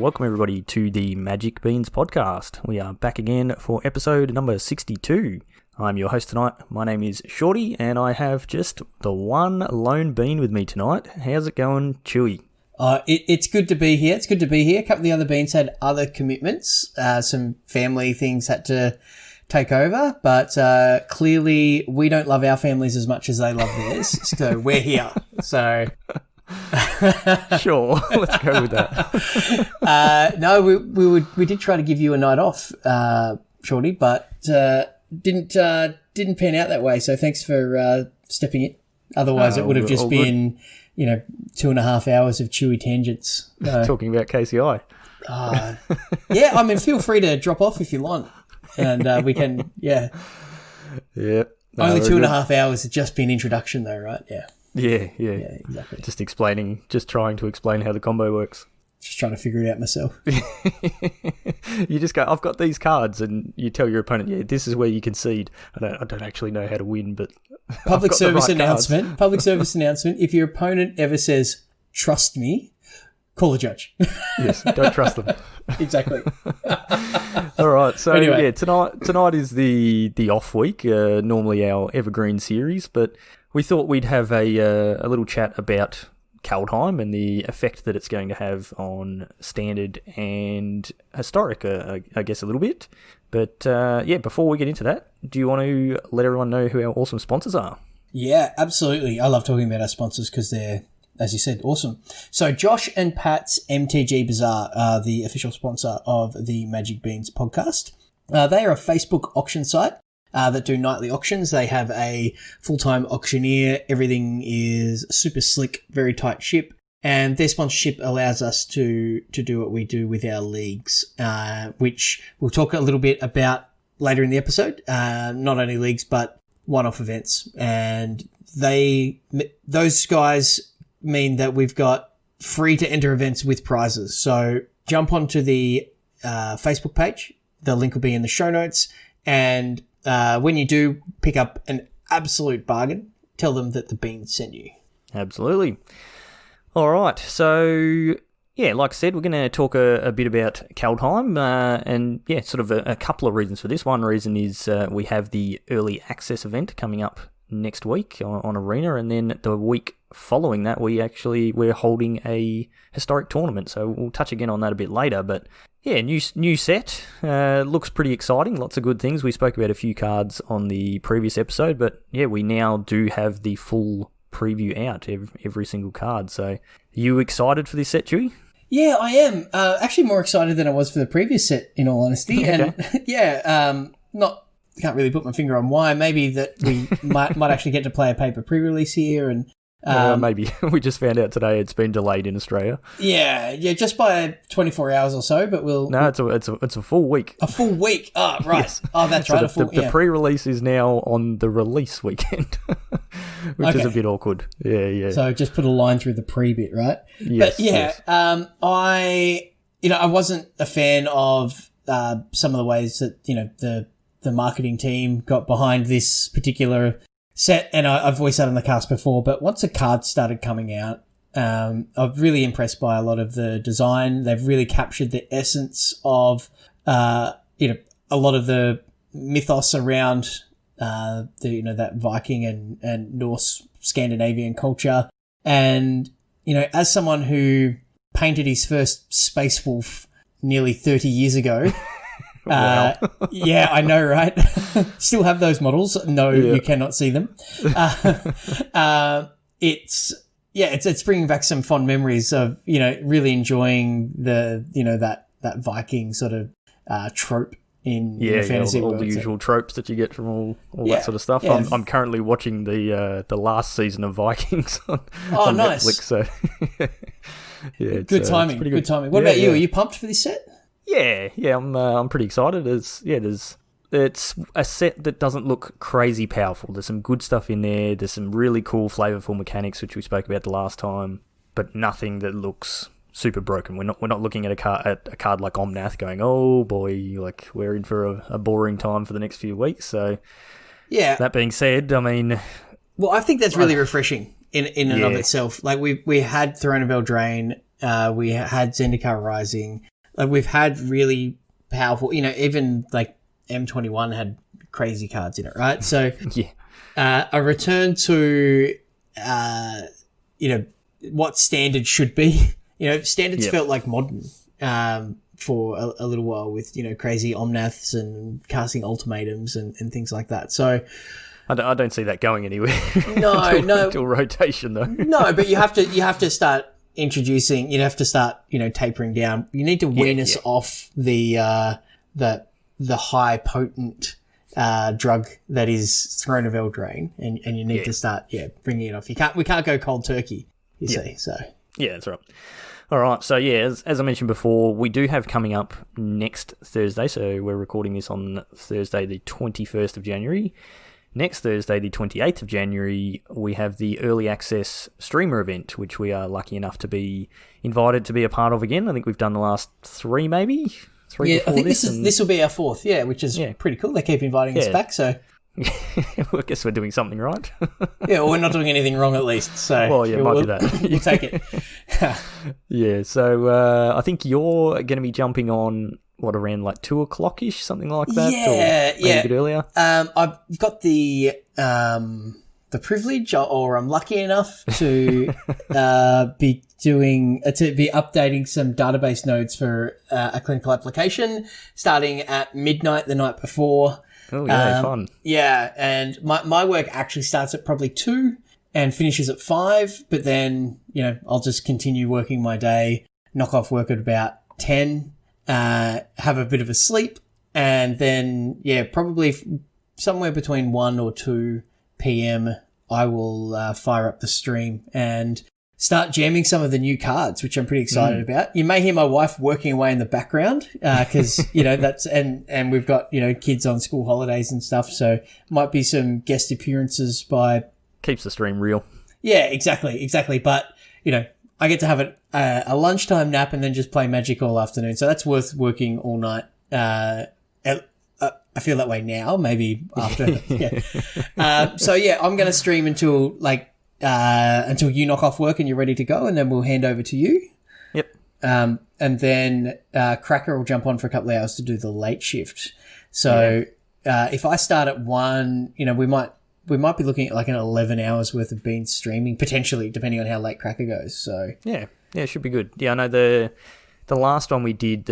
welcome everybody to the Magic Beans podcast. We are back again for episode number 62. I'm your host tonight. My name is Shorty, and I have just the one lone bean with me tonight. How's it going, Chewy? It's good to be here. It's good to be here. A couple of the other beans had other commitments. Some family things had to take over, but clearly we don't love our families as much as they love theirs. So we're here. So... Sure, let's go with that. No, we did try to give you a night off, Shorty, but didn't pan out that way. So thanks for stepping in. Otherwise, it would have just been, 2.5 hours of Chewy tangents. Talking about KCI. Yeah, I mean, feel free to drop off if you want, and we can. Yeah. Yeah. No, only 2.5 hours has just been introduction, though, right? Yeah. Yeah, exactly. Just trying to explain how the combo works. Just trying to figure it out myself. You just go, I've got these cards, and you tell your opponent, yeah, this is where you concede. I don't actually know how to win, but Public service announcement. Public service announcement. If your opponent ever says, trust me, call the judge. Yes, don't trust them. Exactly. All right, so anyway. Yeah, tonight is the off week, normally our evergreen series, but we thought we'd have a little chat about Kaldheim and the effect that it's going to have on standard and historic, I guess a little bit. But before we get into that, do you want to let everyone know who our awesome sponsors are? Yeah, absolutely. I love talking about our sponsors because they're, as you said, awesome. So Josh and Pat's MTG Bazaar are the official sponsor of the Magic Beans podcast. They are a Facebook auction site that do nightly auctions. They have a full-time auctioneer. Everything is super slick, very tight ship. And their sponsorship allows us to do what we do with our leagues, which we'll talk a little bit about later in the episode. Not only leagues, but one-off events. And those guys mean that we've got free to enter events with prizes. So jump onto the Facebook page. The link will be in the show notes. And when you do pick up an absolute bargain, tell them that the beans sent you. Absolutely. All right. So, yeah, like I said, we're going to talk a bit about Kaldheim, and, sort of a couple of reasons for this. One reason is we have the early access event coming up next week on Arena, and then the week following that, we're holding a historic tournament. So we'll touch again on that a bit later, but... yeah, new set. Looks pretty exciting. Lots of good things. We spoke about a few cards on the previous episode, but yeah, we now do have the full preview out, every single card. So, are you excited for this set, Chewy? Yeah, I am. Actually more excited than I was for the previous set, in all honesty. Okay. And can't really put my finger on why. Maybe that we might actually get to play a paper pre-release here, and maybe. We just found out today it's been delayed in Australia. Yeah, just by 24 hours or so, but we'll... No, it's a full week. A full week? Oh, right. Yes. Oh, that's right. So the pre-release is now on the release weekend, which is a bit awkward. Yeah. So just put a line through the pre-bit, right? Yes. But yeah, yes. I wasn't a fan of some of the ways that, the marketing team got behind this particular set, and I've always said on the cast before, but once the cards started coming out, I'm really impressed by a lot of the design. They've really captured the essence of, a lot of the mythos around, that Viking and Norse Scandinavian culture. And, as someone who painted his first Space Wolf nearly 30 years ago, wow. Yeah, I know, right? Still have those models. No, yeah. You cannot see them. It's bringing back some fond memories of, really enjoying the, that Viking sort of trope in the fantasy all world. The usual tropes that you get from all that sort of stuff. Yeah. I'm currently watching the last season of Vikings on nice. Netflix. So yeah, good timing. Good timing. What about you? Are you pumped for this set? Yeah, I'm pretty excited. It's a set that doesn't look crazy powerful. There's some good stuff in there. There's some really cool, flavorful mechanics, which we spoke about the last time, but nothing that looks super broken. We're not looking at a card like Omnath going, oh boy, like we're in for a boring time for the next few weeks. So yeah. That being said, I mean, well, I think that's really refreshing in and of itself. Like we had Throne of Eldraine, we had Zendikar Rising. Like we've had really powerful, even like M21 had crazy cards in it, right? So a return to, what standard should be. Standards felt like modern for a little while with, crazy omnaths and casting ultimatums and things like that. So I don't see that going anywhere. No. Till rotation, though. No, but you have to start introducing, tapering down. You need to wean us off the high potent drug that is Throne of Eldraine, and you need to start bringing it off. We can't go cold turkey, you see. So yeah, that's right. All right, so as I mentioned before, we do have coming up next Thursday, so we're recording this on Thursday the 21st of January. Next Thursday, the 28th of January, we have the Early Access Streamer event, which we are lucky enough to be invited to be a part of again. I think we've done the last three, maybe? I think this will be our fourth, which is pretty cool. They keep inviting us back, so... Well, I guess we're doing something right. Well, we're not doing anything wrong at least, so... Well, yeah, might be that. We'll take it. So I think you're going to be jumping on... around like 2 o'clock-ish, something like that? Yeah. A bit earlier? I've got the privilege, or I'm lucky enough to be updating some database nodes for a clinical application starting at midnight the night before. Oh, yeah, fun. Yeah, and my work actually starts at probably 2 and finishes at 5, but then, I'll just continue working my day, knock off work at about 10, have a bit of a sleep, and then, probably somewhere between 1 or 2 p.m. I will fire up the stream and start jamming some of the new cards, which I'm pretty excited about. You may hear my wife working away in the background because, that's and we've got, kids on school holidays and stuff, so might be some guest appearances by... Keeps the stream real. Yeah, exactly. But, I get to have a lunchtime nap and then just play Magic all afternoon. So that's worth working all night. I feel that way now, maybe after. I'm going to stream until you knock off work and you're ready to go, and then we'll hand over to you. Yep. And then Cracker will jump on for a couple of hours to do the late shift. So if I start at 1, we might be looking at like an 11 hours worth of beans streaming, potentially, depending on how late Cracker goes. So yeah, it should be good. Yeah, I know the last one we did,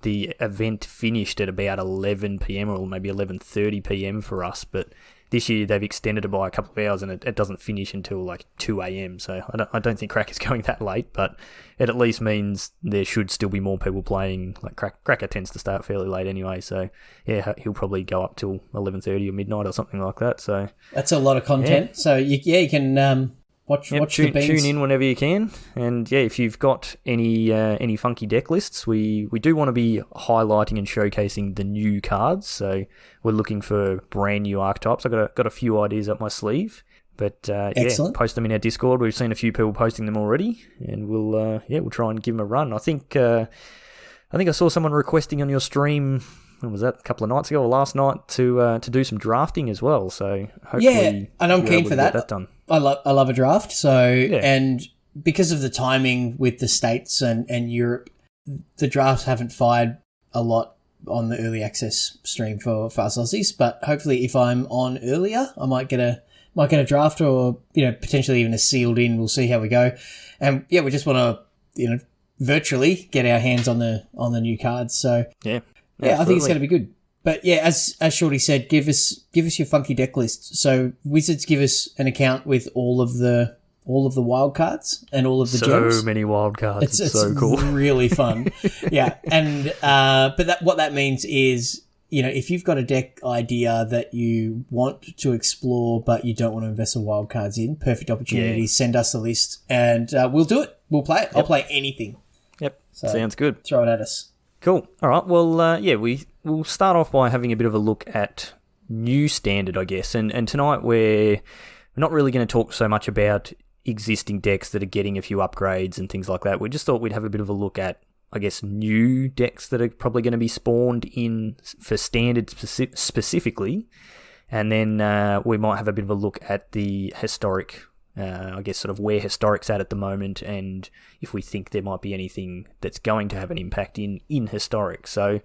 the event finished at about 11 p.m. or maybe 11:30 p.m. for us, but this year they've extended it by a couple of hours and it doesn't finish until like 2 a.m. So I don't think Cracker's going that late, but it at least means there should still be more people playing. Like Cracker tends to start fairly late anyway, so yeah, he'll probably go up till 11:30 or midnight or something like that. So that's a lot of content. Yeah. So you can watch the beans. Tune in whenever you can, and if you've got any funky deck lists, we do want to be highlighting and showcasing the new cards. So we're looking for brand new archetypes. I've got a few ideas up my sleeve, but post them in our Discord. We've seen a few people posting them already, and we'll try and give them a run. I think I saw someone requesting on your stream. When was that? A couple of nights ago or last night to do some drafting as well. So hopefully, and I'm keen for that. Done. I love a draft. So and because of the timing with the States and Europe, the drafts haven't fired a lot on the early access stream for Fast Aussies. But hopefully, if I'm on earlier, I might get a draft or potentially even a sealed in. We'll see how we go. And we just want to virtually get our hands on the new cards. So I think it's going to be good. But as Shorty said, give us your funky deck list. So Wizards give us an account with all of the wild cards and all of the gems. So many wild cards. It's so cool. Really fun. Yeah. And but what that means is, if you've got a deck idea that you want to explore but you don't want to invest some wild cards in, perfect opportunity. Send us a list and we'll do it. We'll play it. Yep. I'll play anything. Yep. So sounds good. Throw it at us. Cool. All right. Well, we'll start off by having a bit of a look at new standard, I guess. And tonight we're not really going to talk so much about existing decks that are getting a few upgrades and things like that. We just thought we'd have a bit of a look at, I guess, new decks that are probably going to be spawned in for standard specifically. And then we might have a bit of a look at the historic I guess sort of where Historic's at the moment, and if we think there might be anything that's going to have an impact in Historic. So,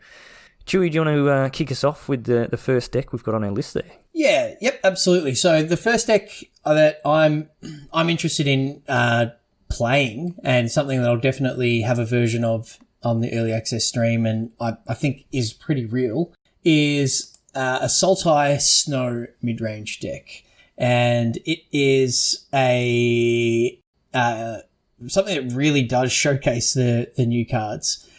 Chewy, do you want to kick us off with the first deck we've got on our list there? Yeah, yep, absolutely. So the first deck that I'm interested in playing, and something that I'll definitely have a version of on the early access stream, and I think is pretty real, is a Sultai Snow mid-range deck. And it is a something that really does showcase the new cards.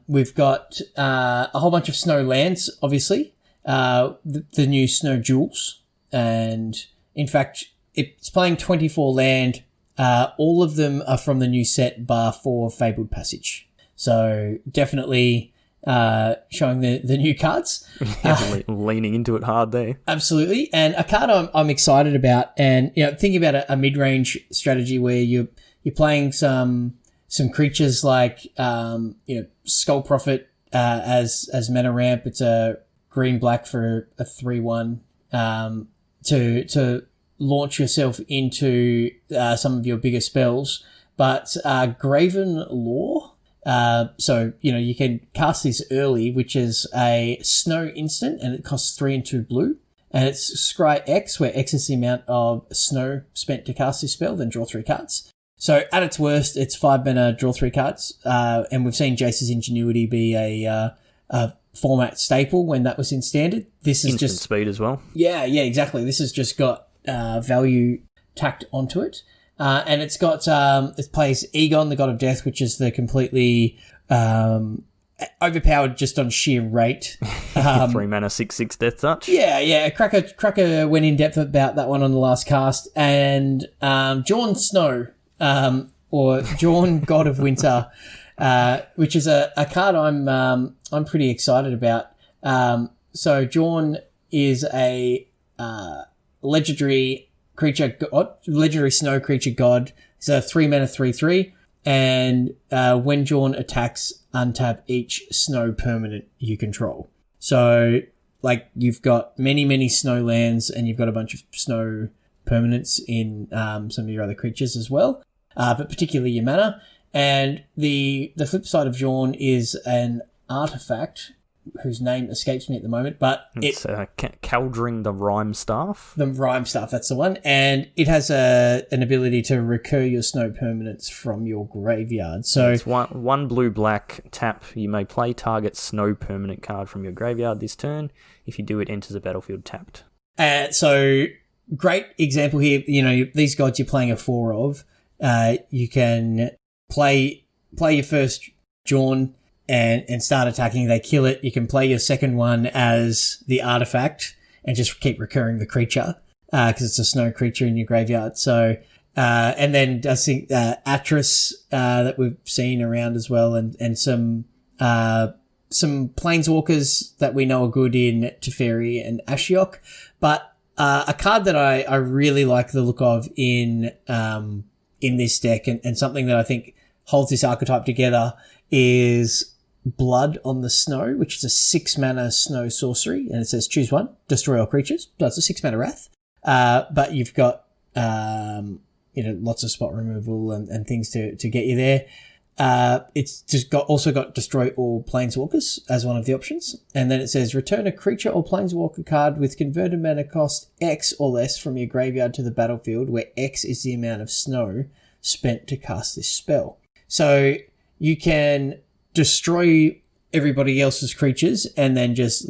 We've got a whole bunch of snow lands, obviously, the new Snow Jewels, and in fact, it's playing 24 land. All of them are from the new set, bar 4 Fabled Passage. So definitely showing the new cards. Leaning into it hard there. Absolutely. And a card I'm excited about, and thinking about a mid-range strategy where you're playing some creatures like Skull Prophet as mana ramp. It's a green-black for a 3/1 to launch yourself into some of your bigger spells. But Graven Lore, so you can cast this early, which is a snow instant, and it costs 3 and 2 blue. And it's Scry X, where X is the amount of snow spent to cast this spell, then draw 3 cards. So at its worst, it's 5 mana, draw 3 cards. And we've seen Jace's Ingenuity be a format staple when that was in standard. This is instant speed as well. Yeah, exactly. This has just got value tacked onto it. And it's got, it plays Egon, the God of Death, which is the completely overpowered just on sheer rate. 3 mana, 6/6 Death Touch. Yeah. Cracker went in depth about that one on the last cast. And Jorn Snow, or Jorn God of Winter, which is a card I'm pretty excited about. So Jorn is a legendary creature god, legendary snow creature god. It's a 3 mana 3/3, and when Jorn attacks, untap each snow permanent you control. So you've got many snow lands, and you've got a bunch of snow permanents in some of your other creatures as well, but particularly your mana. And the flip side of Jorn is an artifact whose name escapes me at the moment, but it's Kaldheim the Rime Staff. The Rime Staff, that's the one. And it has an ability to recur your snow permanents from your graveyard. So it's one blue-black tap. You may play target snow permanent card from your graveyard this turn. If you do, it enters the battlefield tapped. So great example here. These gods you're playing a 4 of. You can play your first Jorn and start attacking. They kill it. You can play your second one as the artifact and just keep recurring the creature because it's a snow creature in your graveyard. So and then I think Atris that we've seen around as well, and some planeswalkers that we know are good in Teferi and Ashiok. But a card that I really like the look of in this deck, and something that I think holds this archetype together, is Blood on the Snow, which is a 6 mana snow sorcery, and it says choose one, destroy all creatures. So it's a 6 mana wrath. But you've got lots of spot removal and things to get you there. It's just also got destroy all planeswalkers as one of the options. And then it says return a creature or planeswalker card with converted mana cost X or less from your graveyard to the battlefield, where X is the amount of snow spent to cast this spell. So you can destroy everybody else's creatures and then just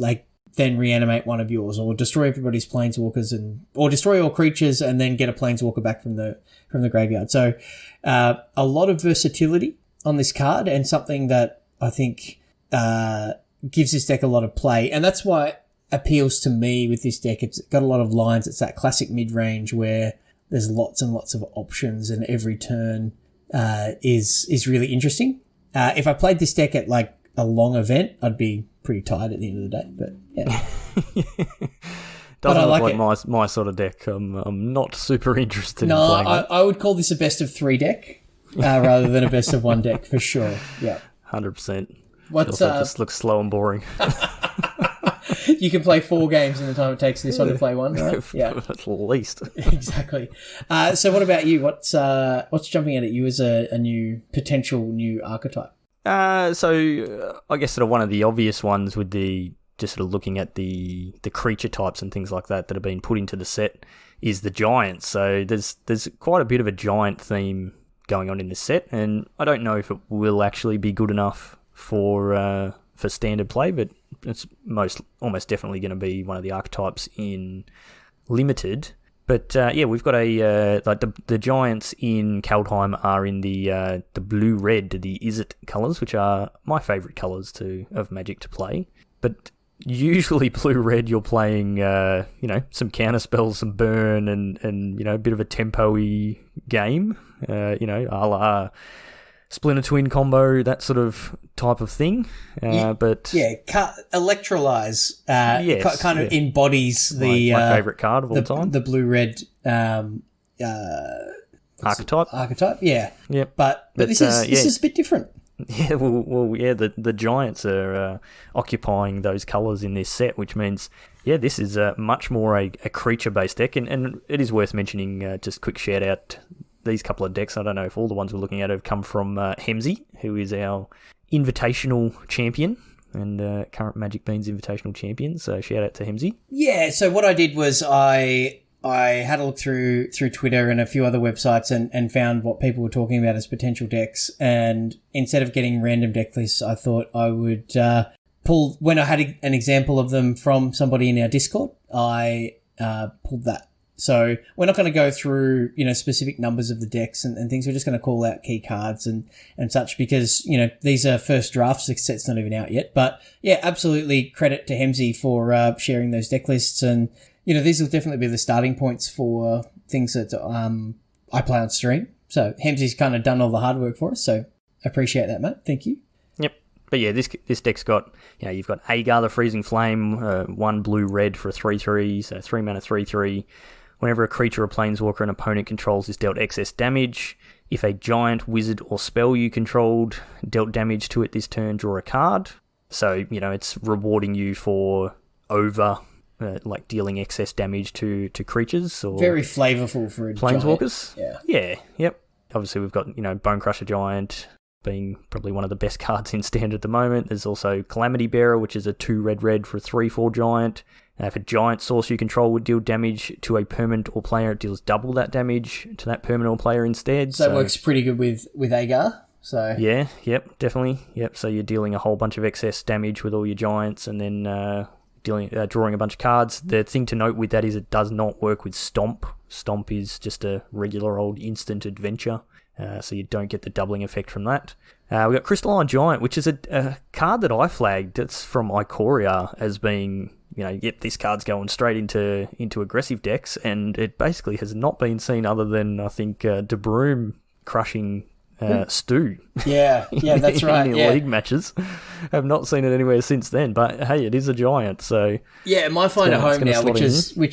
then reanimate one of yours, or destroy everybody's planeswalkers or destroy all creatures and then get a planeswalker back from the graveyard. So a lot of versatility on this card, and something that I think gives this deck a lot of play. And that's why it appeals to me with this deck. It's got a lot of lines. It's that classic mid-range where there's lots and lots of options, and every turn is really interesting. If I played this deck at a long event, I'd be pretty tired at the end of the day. But yeah, doesn't look like my sort of deck. I'm not super interested in playing it. I would call this a best of 3 deck rather than a best of 1 deck for sure. Yeah, 100%. What's just looks slow and boring. You can play 4 games in the time it takes this one to play one, right? Yeah, at least. Exactly. So what about you? What's jumping out at you as a new potential new archetype? So I guess sort of one of the obvious ones would be just sort of looking at the creature types and things like that have been put into the set is the giants. So there's quite a bit of a giant theme going on in this set, and I don't know if it will actually be good enough for standard play, but it's almost definitely going to be one of the archetypes in limited. But we've got the giants in Kaldheim are in the blue-red, the Izzet colours, which are my favourite colours of Magic to play. But usually blue-red, you're playing some counter spells, some burn, and a bit of a tempo-y game, a la Splinter Twin combo, that sort of type of thing. But Electrolyze yes, kind of embodies the my favourite card of all time, the blue-red archetype. Yeah, yep. But this is a bit different. Yeah, the giants are occupying those colours in this set, which means, this is much more a creature-based deck, and it is worth mentioning, just quick shout-out, these couple of decks, I don't know if all the ones we're looking at have come from Hemsey, who is our invitational champion, and current Magic Beans invitational champion, so shout-out to Hemsey. Yeah, so what I did was I had a look through Twitter and a few other websites and found what people were talking about as potential decks. And instead of getting random deck lists, I thought I would pull, when I had an example of them from somebody in our Discord, I pulled that. So we're not going to go through, specific numbers of the decks and things. We're just going to call out key cards and such because, these are first drafts. The set's not even out yet. But yeah, absolutely credit to Hemsey for sharing those deck lists. And, these will definitely be the starting points for things that I play on stream. So Hemsey's kind of done all the hard work for us. So I appreciate that, mate. Thank you. Yep. But yeah, this deck's got, you've got Agar the Freezing Flame, 1 blue-red for a 3/3, so 3 mana 3/3. Whenever a creature or planeswalker an opponent controls is dealt excess damage, if a giant, wizard, or spell you controlled dealt damage to it this turn, draw a card. So, it's rewarding you for dealing excess damage to creatures. Or very flavourful for a planeswalkers. Giant. Yeah, yep. Obviously, we've got, Bone Crusher Giant being probably one of the best cards in Standard at the moment. There's also Calamity Bearer, which is a 2 red for a 3/4 giant. If a giant source you control would deal damage to a permanent or player, it deals double that damage to that permanent or player instead. So it works pretty good with Agar. So yeah, yep, definitely. Yep, so you're dealing a whole bunch of excess damage with all your giants and then drawing a bunch of cards. The thing to note with that is it does not work with Stomp. Stomp is just a regular old instant adventure. So you don't get the doubling effect from that. We got Crystalline Giant, which is a card that I flagged. It's from Ikoria as being, this card's going straight into aggressive decks, and it basically has not been seen other than, I think, De Broom crushing Stu. Yeah, that's right. In league matches. Have not seen it anywhere since then, but hey, it is a giant, so... Yeah, it might find a home now, which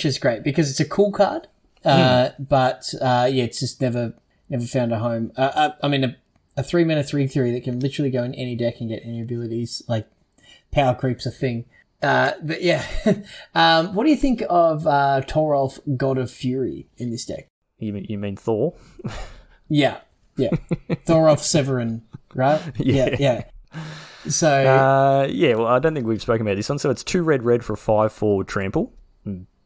is great, because it's a cool card, but it's just never found a home. A 3 mana 3/3 that can literally go in any deck and get any abilities, like power creep's a thing. But yeah, what do you think of Torolf, God of Fury, in this deck? You mean Thor? Yeah. Thorolf Severin, right? Yeah. So well, I don't think we've spoken about this one. So it's 2 red for 5/4 trample.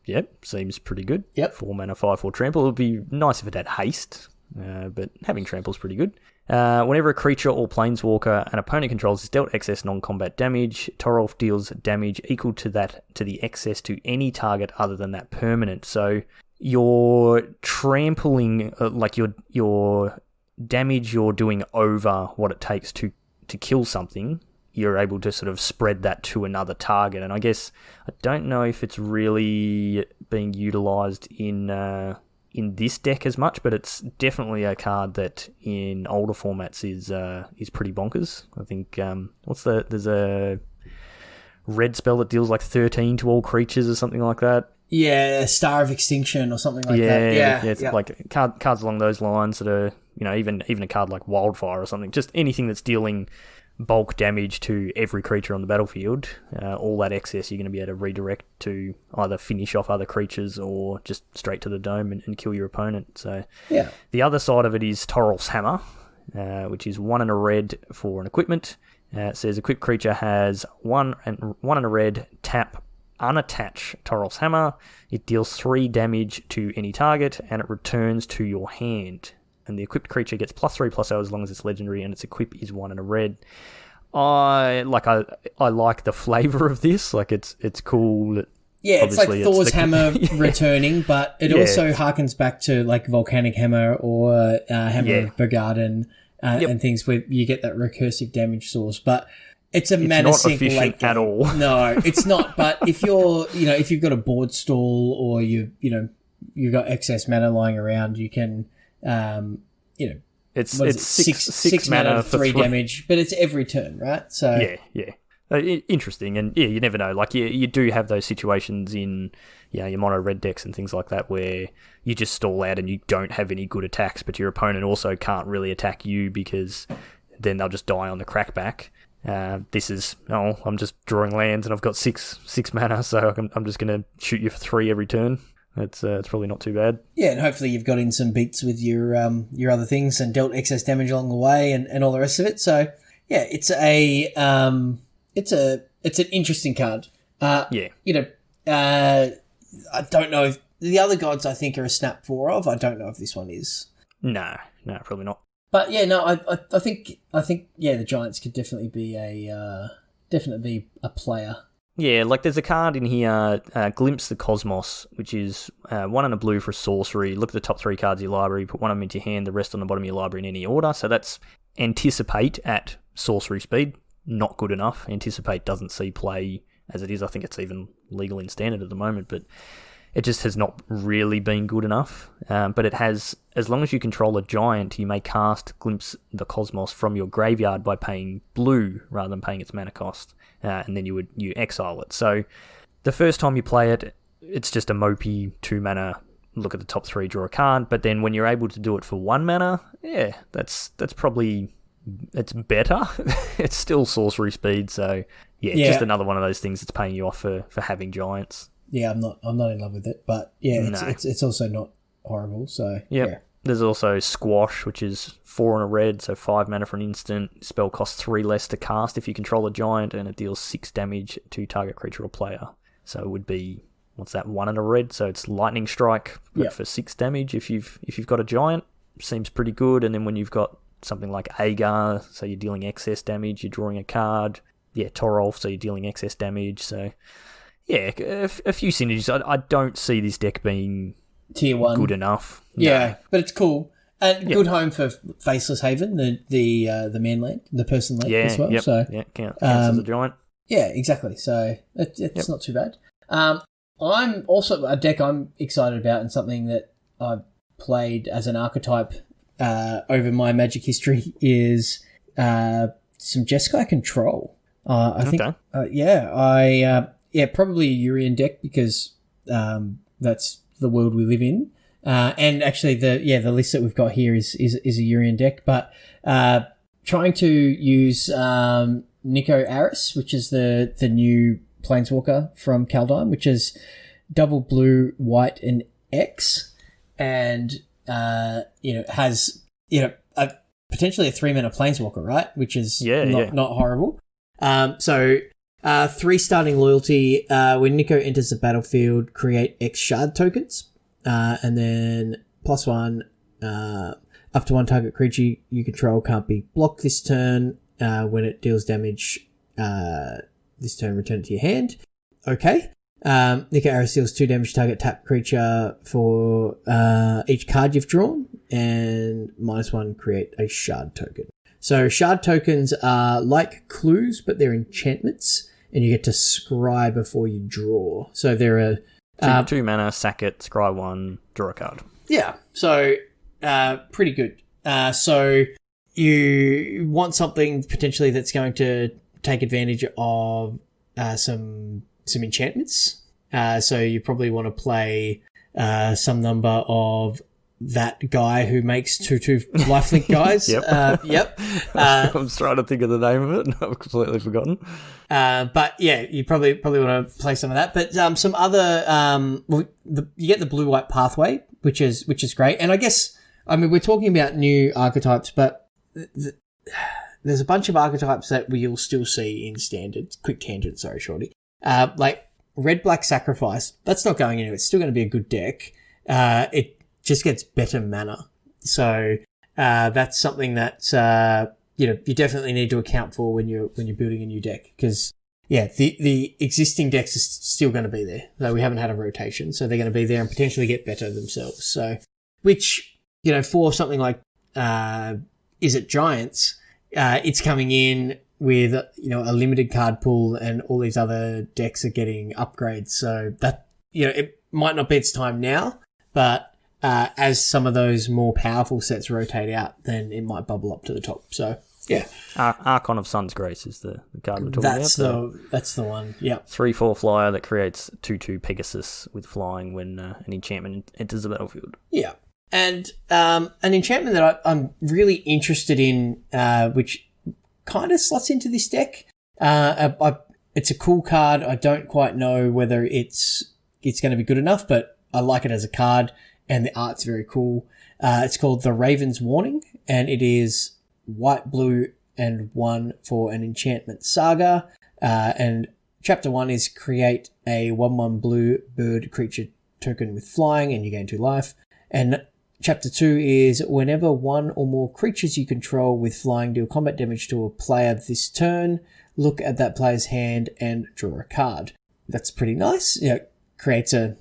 Yep, seems pretty good. Yep. 4 mana 5/4 trample. It would be nice if it had haste. But having trample's pretty good. Whenever a creature or planeswalker an opponent controls is dealt excess non-combat damage, Torolf deals damage equal to the excess to any target other than that permanent. So you're trampling, your damage you're doing over what it takes to kill something, you're able to sort of spread that to another target. And I guess I don't know if it's really being utilised in this deck as much, but it's definitely a card that in older formats is pretty bonkers. I think there's a red spell that deals like 13 to all creatures or something like that. Yeah, Star of Extinction or something like that. Yeah, it's like cards along those lines that are, even a card like Wildfire or something. Just anything that's dealing bulk damage to every creature on the battlefield, all that excess you're going to be able to redirect to either finish off other creatures or just straight to the dome and kill your opponent. So Yeah. the other side of it is Torolf's Hammer, which is 1 and a red for an equipment. It says equipped creature has 1 and a red, tap, unattach Torolf's Hammer. It deals 3 damage to any target and it returns to your hand. And the equipped creature gets +3/+0 as long as it's legendary, and its equip is 1 and a red. I like the flavour of this. Like it's cool. Yeah, it's like Thor's hammer returning, but it also harkens back to like Volcanic Hammer or Hammer of Bogarden and things where you get that recursive damage source. But it's mana sink not efficient at all. No, it's not. But if you've got a board stall or you've got excess mana lying around, you can. It's six mana for 3 damage, but it's every turn, right? So interesting, and you never know. Like you do have those situations in your mono red decks and things like that where you just stall out and you don't have any good attacks, but your opponent also can't really attack you because then they'll just die on the crackback. This is I'm just drawing lands and I've got six mana, so I'm just going to shoot you for 3 every turn. It's probably not too bad. Yeah, and hopefully you've got in some beats with your other things and dealt excess damage along the way and all the rest of it. So yeah, it's an interesting card. I don't know if the other gods I think are a snap 4 of. I don't know if this one is. No, probably not. But yeah, no, I think the Giants could definitely be a player. Yeah, like there's a card in here, Glimpse the Cosmos, which is 1 and a blue for a sorcery. Look at the top 3 cards of your library, put 1 of them into your hand, the rest on the bottom of your library in any order. So that's Anticipate at sorcery speed. Not good enough. Anticipate doesn't see play as it is. I think it's even legal in standard at the moment, but it just has not really been good enough. But it has, as long as you control a giant, you may cast Glimpse the Cosmos from your graveyard by paying blue rather than paying its mana cost. And then you exile it. So the first time you play it, it's just a mopey 2 mana, look at the top 3, draw a card. But then when you're able to do it for 1 mana, that's probably, it's better. It's still sorcery speed, so just another one of those things that's paying you off for having giants. Yeah, I'm not in love with it, but it's also not horrible. So yeah. There's also Squash, which is 4 and a red, so 5 mana for an instant. Spell costs 3 less to cast if you control a giant, and it deals 6 damage to target creature or player. So it would be 1 and a red, so it's Lightning Strike for 6 damage if you've got a giant. Seems pretty good. And then when you've got something like Agar, so you're dealing excess damage, you're drawing a card. Yeah, Torolf, so you're dealing excess damage. So yeah, a few synergies. I don't see this deck being Tier 1 good enough. Yeah, no. But it's cool. And good home for Faceless Haven, the manland, the person land as well. So counts as a giant. Yeah, exactly. So it's not too bad. I'm also a deck I'm excited about, and something that I've played as an archetype over my Magic history is some Jeskai Control. I think, probably a Urian deck because that's the world we live in. And actually the list that we've got here is a Urian deck, but trying to use Nico Aris, which is the new Planeswalker from Kaldheim, which is double blue, white, and X, and has potentially a 3-mana Planeswalker, right? Which is not horrible. So 3 starting loyalty. When Nico enters the battlefield, create X shard tokens. And then +1, up to 1 target creature you control can't be blocked this turn. When it deals damage, this turn return it to your hand. Okay. Nico Aris deals 2 damage to target tap creature for each card you've drawn, and -1 create a shard token. So shard tokens are like clues, but they're enchantments, and you get to scry before you draw. So they're 2 mana, sack it, scry 1, draw a card. Yeah, so pretty good. So you want something potentially that's going to take advantage of some enchantments. So you probably want to play some number of that guy who makes 2/2 lifelink guys. Yep. I'm trying to think of the name of it, and I've completely forgotten. But yeah, you probably want to play some of that. But some other, you get the blue-white pathway, which is great. And I guess, I mean, we're talking about new archetypes, but there's a bunch of archetypes that we'll still see in standard. Quick tangent, sorry, Shorty. Like red-black sacrifice. That's not going anywhere. It's still going to be a good deck. It just gets better mana. So that's something that you definitely need to account for when you're building a new deck, because the existing decks are still going to be there, though we haven't had a rotation, so they're going to be there and potentially get better themselves. So, which for something like Is It Giants, it's coming in with a limited card pool, and all these other decks are getting upgrades. So that it might not be its time now, but as some of those more powerful sets rotate out, then it might bubble up to the top. So, yeah. Archon of Sun's Grace is the card we're talking about. That's the one, yeah. 3/4 flyer that creates 2/2 Pegasus with flying when an enchantment enters the battlefield. Yeah. And an enchantment that I'm really interested in, which kind of slots into this deck. It's a cool card. I don't quite know whether it's going to be good enough, but I like it as a card, and the art's very cool. It's called the Raven's Warning, and it is white, blue, and 1 for an enchantment saga. And chapter 1 is create a 1/1 blue bird creature token with flying, and you gain 2 life. And chapter 2 is whenever one or more creatures you control with flying deal combat damage to a player this turn, look at that player's hand and draw a card. That's pretty nice. Creates a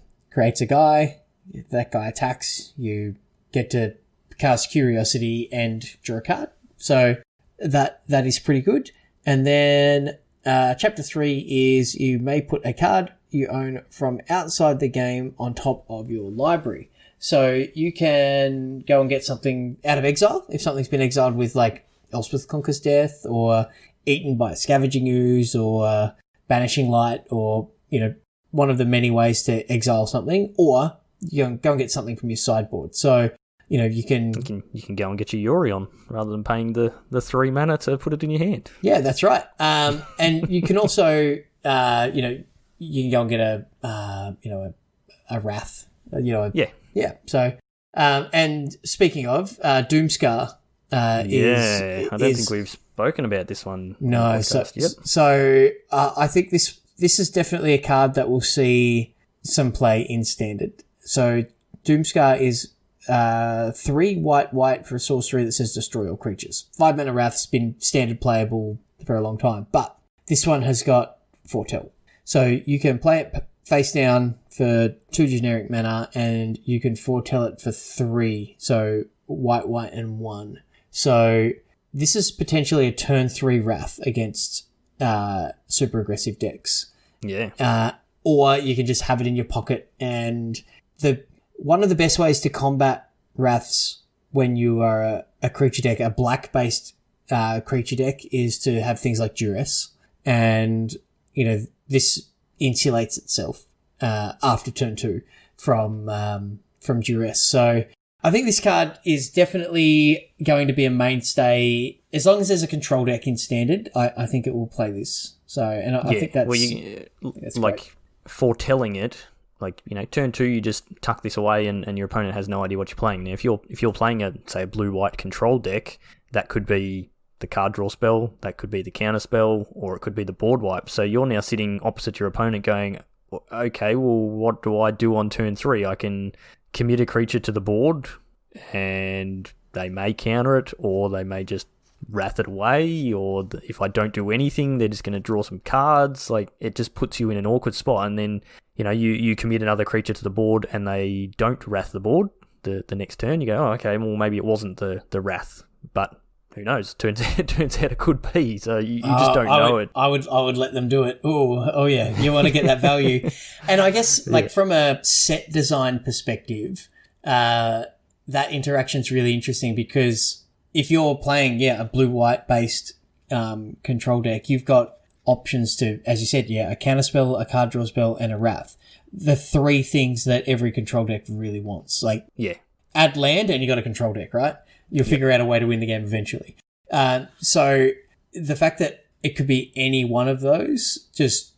guy. If that guy attacks, you get to cast Curiosity and draw a card. So that is pretty good. And then chapter 3 is you may put a card you own from outside the game on top of your library. So you can go and get something out of exile if something's been exiled with like Elspeth Conquers Death, or eaten by a Scavenging Ooze, or Banishing Light, or one of the many ways to exile something, or you can go and get something from your sideboard. So you can go and get your Yorion rather than paying the 3 mana to put it in your hand. Yeah, that's right. And you can also you can go and get a Wrath. Yeah. So, and speaking of, Doomscar, I don't think we've spoken about this one. No, so I think this is definitely a card that will see some play in standard. So Doomscar is 3 white for a sorcery that says destroy all creatures. 5 mana Wrath's been standard playable for a long time, but this one has got Foretell. So you can play it face down for 2 generic mana, and you can foretell it for 3. So white, and 1. So this is potentially a turn 3 Wrath against super aggressive decks. Yeah. Or you can just have it in your pocket. And one of the best ways to combat Wraths when you are a creature deck, a black-based creature deck, is to have things like Duress. And, this insulates itself after turn 2 from Duress. So I think this card is definitely going to be a mainstay. As long as there's a control deck in standard, I think it will play this. So, and I think that's like great. Foretelling it. Like, turn 2, you just tuck this away, and your opponent has no idea what you're playing. Now, if you're playing a blue-white control deck, that could be the card draw spell, that could be the counter spell, or it could be the board wipe. So you're now sitting opposite your opponent going, okay, well, what do I do on turn 3? I can commit a creature to the board, and they may counter it, or they may just wrath it away, or if I don't do anything, they're just going to draw some cards. Like, it just puts you in an awkward spot, and then, you commit another creature to the board, and they don't wrath the board the next turn. You go, oh, okay, well, maybe it wasn't the wrath, but who knows? Turns out it could be. So you just don't know it. I would let them do it. Oh yeah, you want to get that value. And I guess from a set design perspective, that interaction's really interesting, because if you're playing a blue-white based control deck, you've got options to, as you said, a counter spell, a card draw spell, and a wrath. The 3 things that every control deck really wants. Like, add land and you got a control deck, right? You'll figure out a way to win the game eventually. So the fact that it could be any one of those, it's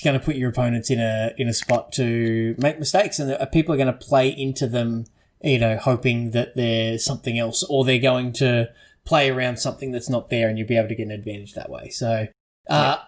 going to put your opponents in a spot to make mistakes, and people are going to play into them, hoping that they're something else, or they're going to play around something that's not there, and you'll be able to get an advantage that way. So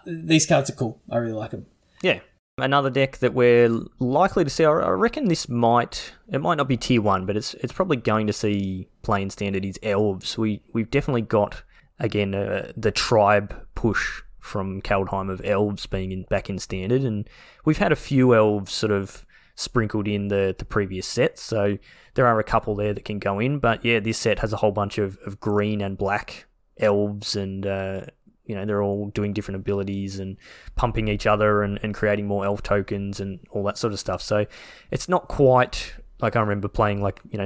these cards are cool. I really like them. Yeah. Another deck that we're likely to see, I reckon it might not be tier 1, but it's probably going to see play in Standard, is Elves. We've definitely got, again, the tribe push from Kaldheim of Elves being back in Standard, and we've had a few Elves sort of sprinkled in the previous sets, so there are a couple there that can go in, but yeah, this set has a whole bunch of green and black Elves, and they're all doing different abilities and pumping each other and creating more elf tokens and all that sort of stuff. So it's not quite like I remember playing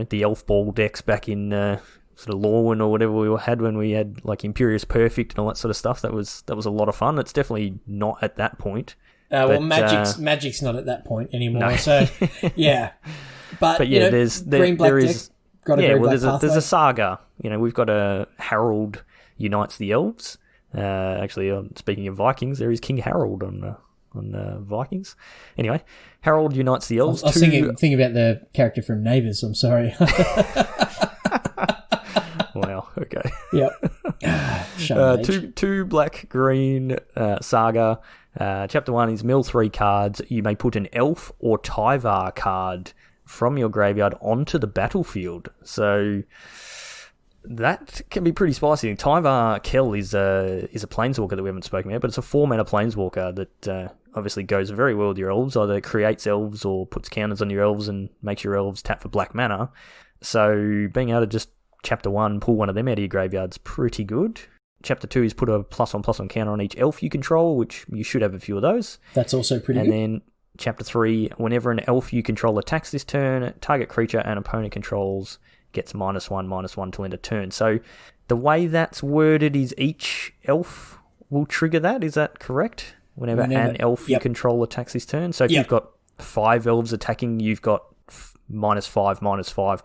the elf ball decks back in sort of Lorwyn or whatever we had when we had like Imperious Perfect and all that sort of stuff. That was a lot of fun. It's definitely not at that point. Magic's not at that point anymore. No. So yeah, but yeah, green black deck got a there's a saga. We've got a Harold unites the elves. Actually, speaking of Vikings, there is King Harold on Vikings. Anyway, Harold unites the elves. I was thinking about the character from Neighbours. I'm sorry. Wow. Okay. Yep. Two black green saga. Chapter 1 is mill 3 cards. You may put an elf or Tyvar card from your graveyard onto the battlefield. So that can be pretty spicy. Tyvar Kell is a planeswalker that we haven't spoken about, but it's a 4-mana planeswalker that obviously goes very well with your elves. Either creates elves or puts counters on your elves and makes your elves tap for black mana. So being able to just Chapter 1, pull one of them out of your graveyard's pretty good. Chapter 2 is put a +1/+1 counter on each elf you control, which you should have a few of those. That's also pretty good. And then Chapter 3, whenever an elf you control attacks this turn, target creature and opponent controls gets -1/-1 till end of turn. So the way that's worded is each elf will trigger that. Is that correct? Whenever an elf you control attacks this turn. So if you've got 5 elves attacking, you've got -5/-5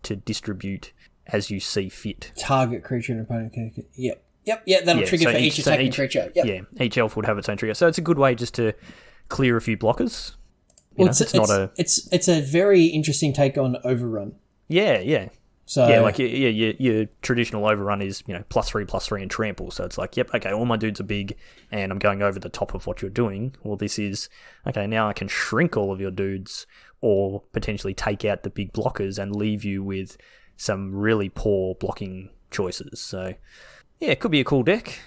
to distribute as you see fit. Target creature and opponent can... Yep, that'll trigger for each attacking creature. Yep. Yeah, each elf would have its own trigger. So it's a good way just to clear a few blockers. It's a very interesting take on Overrun. Yeah. So your traditional Overrun is +3/+3 and trample. So it's like, yep, okay, all my dudes are big, and I'm going over the top of what you're doing. Well, this is okay. Now I can shrink all of your dudes, or potentially take out the big blockers and leave you with some really poor blocking choices. So yeah, it could be a cool deck.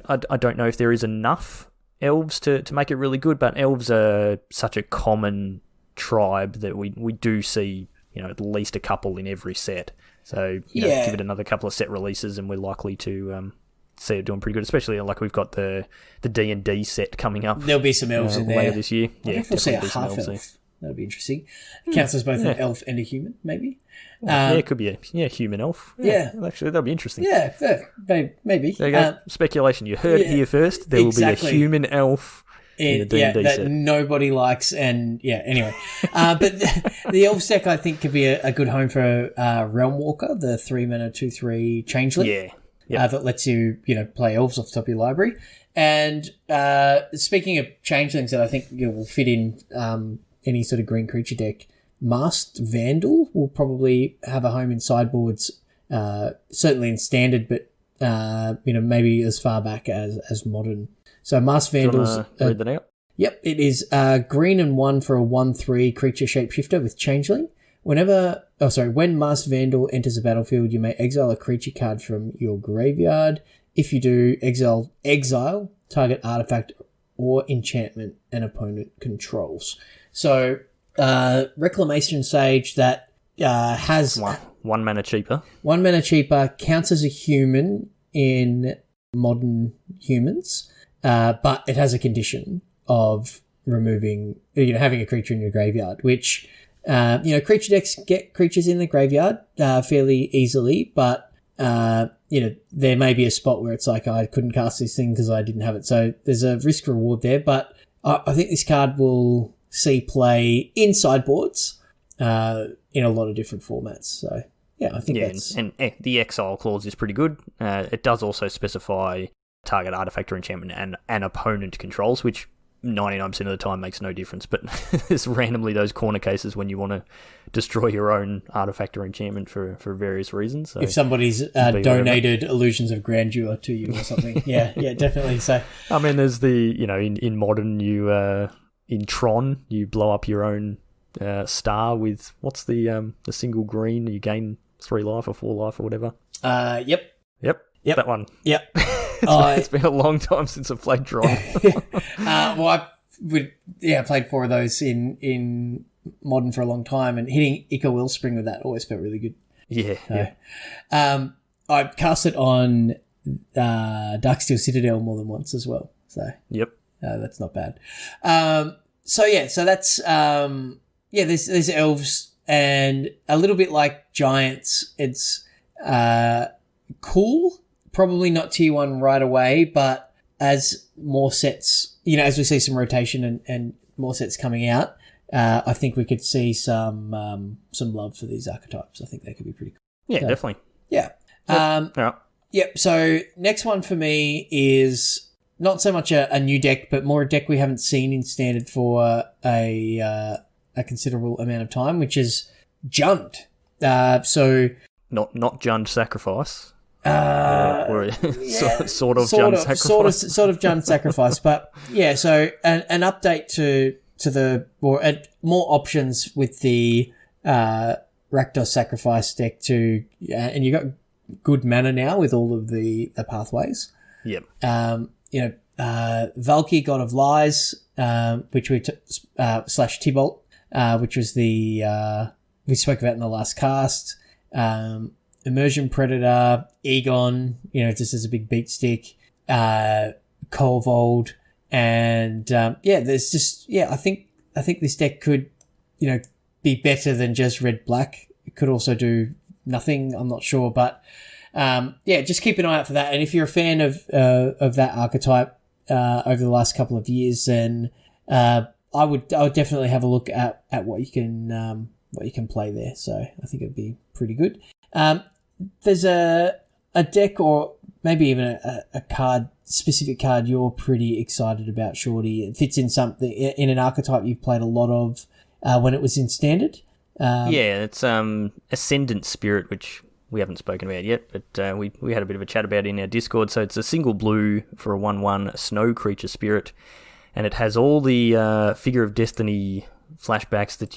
I don't know if there is enough elves to make it really good, but elves are such a common tribe that we do see at least a couple in every set. So give it another couple of set releases and we're likely to see it doing pretty good, especially like we've got the D&D set coming up. There'll be some elves in there later this year. I think we'll see a half elf. That'll be interesting. It counts as both an elf and a human, maybe. It could be a human elf. Yeah. Actually, that'll be interesting. Yeah, maybe. There you go. Speculation. You heard it here first. There will be a human elf in the D&D set. That nobody likes. And anyway. But the elf deck, I think, could be a good home for Realm Walker, the 3-mana 2/3 changeling. Yeah. Yep. That lets you, play elves off the top of your library. And speaking of changelings that I think will fit in any sort of green creature deck, Masked Vandal will probably have a home in sideboards, certainly in Standard, but maybe as far back as Modern. So Masked Vandals. Read that out? Yep, it is green and 1 for a 1/3 creature shapeshifter with changeling. When Masked Vandal enters the battlefield, you may exile a creature card from your graveyard. If you do, exile target artifact or enchantment an opponent controls. So, Reclamation Sage that has... 1 mana cheaper. 1 mana cheaper, counts as a human in Modern Humans, but it has a condition of removing, having a creature in your graveyard, which, creature decks get creatures in the graveyard fairly easily, but, there may be a spot where it's like, I couldn't cast this thing because I didn't have it. So there's a risk reward there, but I think this card will see play in sideboards, in a lot of different formats. So yeah, I think that's... And the exile clause is pretty good. It does also specify target artifact or enchantment and an opponent controls, which 99% of the time makes no difference, but there's randomly those corner cases when you want to destroy your own artifact or enchantment for various reasons. So if somebody's donated Illusions of Grandeur to you or something. yeah, definitely. So I mean, there's the, in Modern, you in Tron, you blow up your own star with, what's the single green, you gain 3 life or 4 life or whatever. Yep, that one. Yep. It's been a long time since I've played Tron. Well, I played 4 of those in Modern for a long time, and hitting Ica Wellspring with that always felt really good. Yeah. I cast it on Darksteel Citadel more than once as well. So yep, that's not bad. So that's there's elves, and a little bit like giants. It's cool. Probably not tier 1 right away, but as more sets, as we see some rotation and more sets coming out, I think we could see some love for these archetypes. I think they could be pretty cool. Yeah, definitely. Yeah. Yep. So next one for me is not so much a new deck, but more a deck we haven't seen in Standard for a considerable amount of time, which is Jund. So not Jund Sacrifice. Sort of Jund Sacrifice. Sort of Jund Sacrifice, but yeah. So an update to the more options with the Rakdos Sacrifice deck and you got good mana now with all of the pathways. Yep. Valky, God of Lies, which we slash Tybalt, which was the we spoke about in the last cast. Immersion Predator, Egon, just as a big beat stick, Kolvold, and there's just I think this deck could be better than just red black. It could also do nothing. I'm not sure, but just keep an eye out for that. And if you're a fan of that archetype over the last couple of years, then I would definitely have a look at what you can play there. So I think it'd be pretty good. There's a deck or maybe even a specific card you're pretty excited about, Shorty. It fits in something in an archetype you've played a lot of when it was in Standard. It's Ascendant Spirit, which we haven't spoken about yet, but we had a bit of a chat about it in our Discord. So it's a single blue for a 1/1 snow creature spirit, and it has all the Figure of Destiny flashbacks that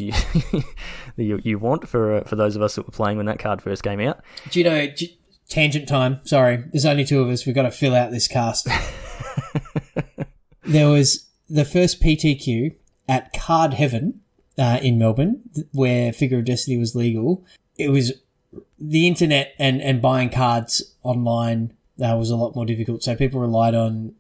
you want for those of us that were playing when that card first came out. Do you know, tangent time, sorry, there's only 2 of us, we've got to fill out this cast. There was the first PTQ at Card Heaven in Melbourne, where Figure of Destiny was legal. It was the internet and buying cards online was a lot more difficult, so people relied on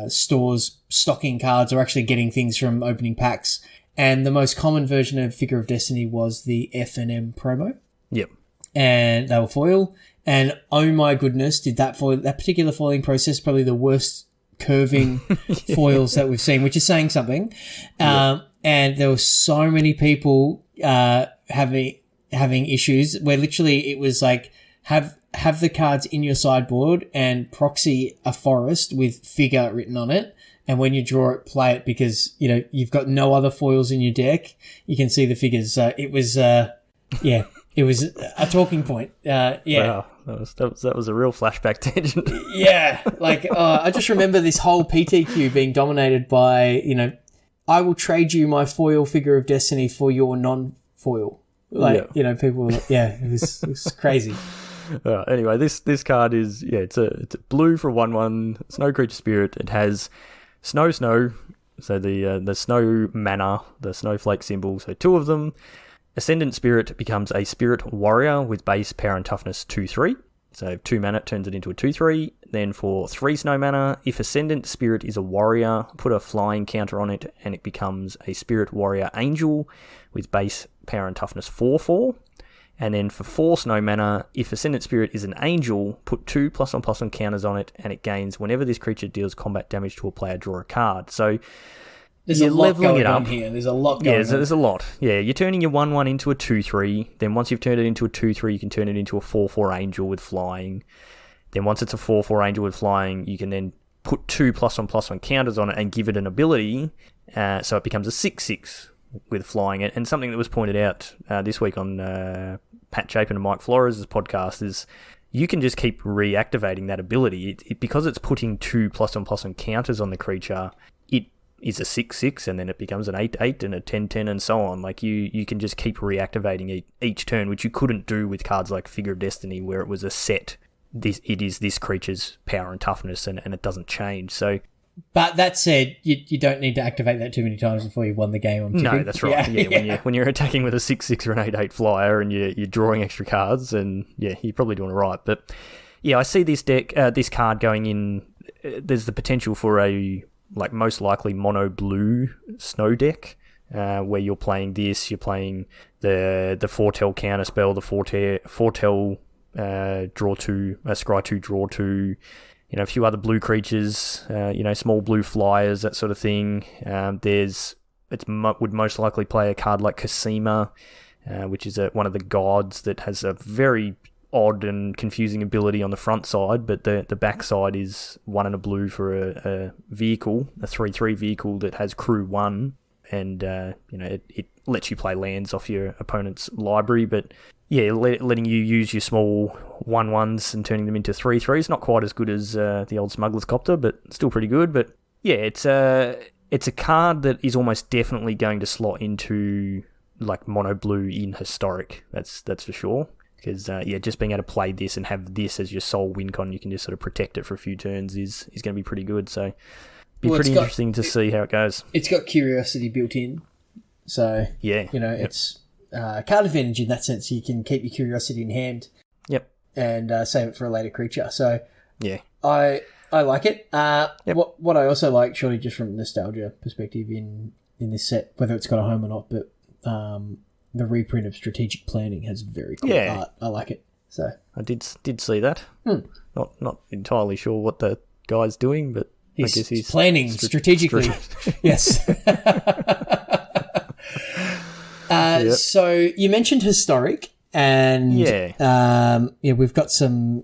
stores stocking cards or actually getting things from opening packs. And the most common version of Figure of Destiny was the F&M promo. Yep. And they were foil. And oh my goodness, did that particular foiling process probably the worst curving foils that we've seen, which is saying something. And there were so many people having issues where literally it was like have the cards in your sideboard and proxy a forest with figure written on it. And when you draw it, play it because, you've got no other foils in your deck. You can see the figures. It was a talking point. Wow, that was a real flashback tangent. Yeah. I just remember this whole PTQ being dominated by, I will trade you my foil Figure of Destiny for your non-foil. People were it was crazy. Anyway, this card is, it's a blue for 1/1 snow creature spirit. It has snow, so the snow mana, the snowflake symbol, so 2 of them. Ascendant Spirit becomes a Spirit Warrior with base power and toughness 2/3. So 2 mana turns it into a 2/3. Then for 3 snow mana, if Ascendant Spirit is a warrior, put a flying counter on it and it becomes a Spirit Warrior Angel with base power and toughness 4/4. And then for 4 snow mana, if Ascendant Spirit is an angel, put 2 +1/+1 counters on it, and it gains whenever this creature deals combat damage to a player, draw a card. So There's a lot going on here. There's a lot going on. Yeah, there's a lot. Yeah, you're turning your 1/1 into a 2/3. Then once you've turned it into a 2/3, you can turn it into a 4/4 angel with flying. Then once it's a 4/4 angel with flying, you can then put 2 +1/+1 counters on it and give it an ability, so it becomes a 6/6 with flying. And something that was pointed out this week on Pat Chapin and Mike Flores' podcast is you can just keep reactivating that ability. Because it's putting 2 +1/+1 counters on the creature, it is a 6/6 and then it becomes an 8/8 and a 10/10 and so on. Like you can just keep reactivating each turn, which you couldn't do with cards like Figure of Destiny, where it was a set. It is this creature's power and toughness, and it doesn't change. So, but that said, you don't need to activate that too many times before you've won the game. I'm no, that's right. Yeah. When you're attacking with a 6/6 or an 8/8 flyer, and you're drawing extra cards, and you're probably doing it right. But yeah, I see this deck, this card going in. There's the potential for a most likely mono blue snow deck. Where you're playing this, you're playing the Foretell counter spell, the Foretell draw 2, scry 2, draw 2, a few other blue creatures, small blue flyers, that sort of thing. Would most likely play a card like Cosima, which is one of the gods that has a very odd and confusing ability on the front side, but the back side is 1 and a blue for a vehicle, a 3/3 vehicle that has crew 1, and it lets you play lands off your opponent's library, but letting you use your small 1/1s and turning them into 3/3s. Not quite as good as the old Smuggler's Copter, but still pretty good. But yeah, it's a card that is almost definitely going to slot into mono blue in Historic. That's for sure. Because just being able to play this and have this as your sole win con, you can just sort of protect it for a few turns is going to be pretty good. So pretty interesting to see how it goes. It's got Curiosity built in, so it's card advantage in that sense. You can keep your Curiosity in hand. Yep. And save it for a later creature. So yeah, I like it. Yep. What I also like, surely just from a nostalgia perspective in this set, whether it's got a home or not, but the reprint of Strategic Planning has very cool art. I like it. So I did see that. Not entirely sure what the guy's doing, but I guess he's planning strategically. Yes. Yep. So you mentioned Historic, and we've got some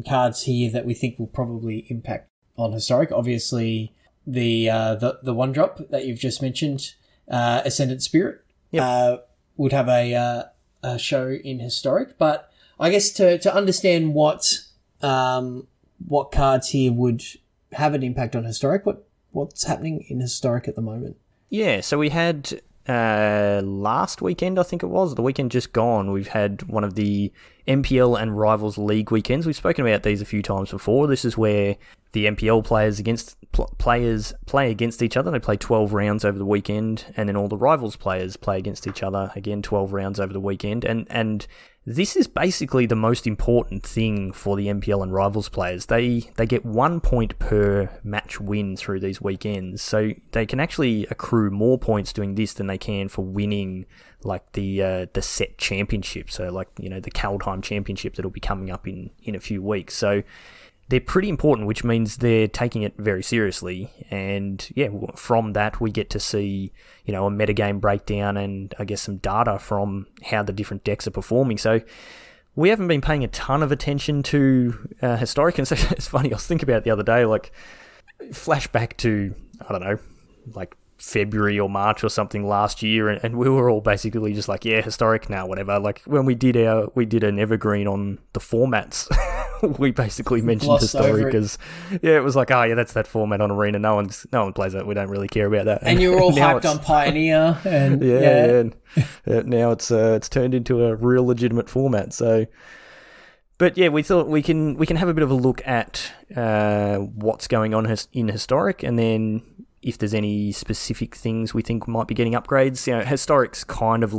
cards here that we think will probably impact on Historic. Obviously, the 1-drop that you've just mentioned, Ascendant Spirit, would have a show in Historic. But I guess to understand what cards here would have an impact on Historic, what's happening in Historic at the moment? Yeah, so we had last weekend, I think it was, the weekend just gone, we've had one of the MPL and Rivals League weekends. We've spoken about these a few times before. This is where the MPL players play against each other. They play 12 rounds over the weekend, and then all the Rivals players play against each other, again, 12 rounds over the weekend. And this is basically the most important thing for the MPL and Rivals players. They get 1 point per match win through these weekends, so they can actually accrue more points doing this than they can for winning the set championship. So the Kaldheim championship that'll be coming up in a few weeks. So they're pretty important, which means they're taking it very seriously. And from that we get to see, a metagame breakdown and I guess some data from how the different decks are performing. So we haven't been paying a ton of attention to Historic. And so it's funny, I was thinking about it the other day, flashback to, I don't know, February or March or something last year, and we were all basically just Historic now, whatever. When we did an evergreen on the formats, we basically mentioned Historic because it was that's that format on Arena. No one plays that. We don't really care about that. And you were all hyped on Pioneer, and and now it's turned into a real legitimate format. So, but we thought we can have a bit of a look at what's going on in Historic, and then if there's any specific things we think might be getting upgrades. Historic's kind of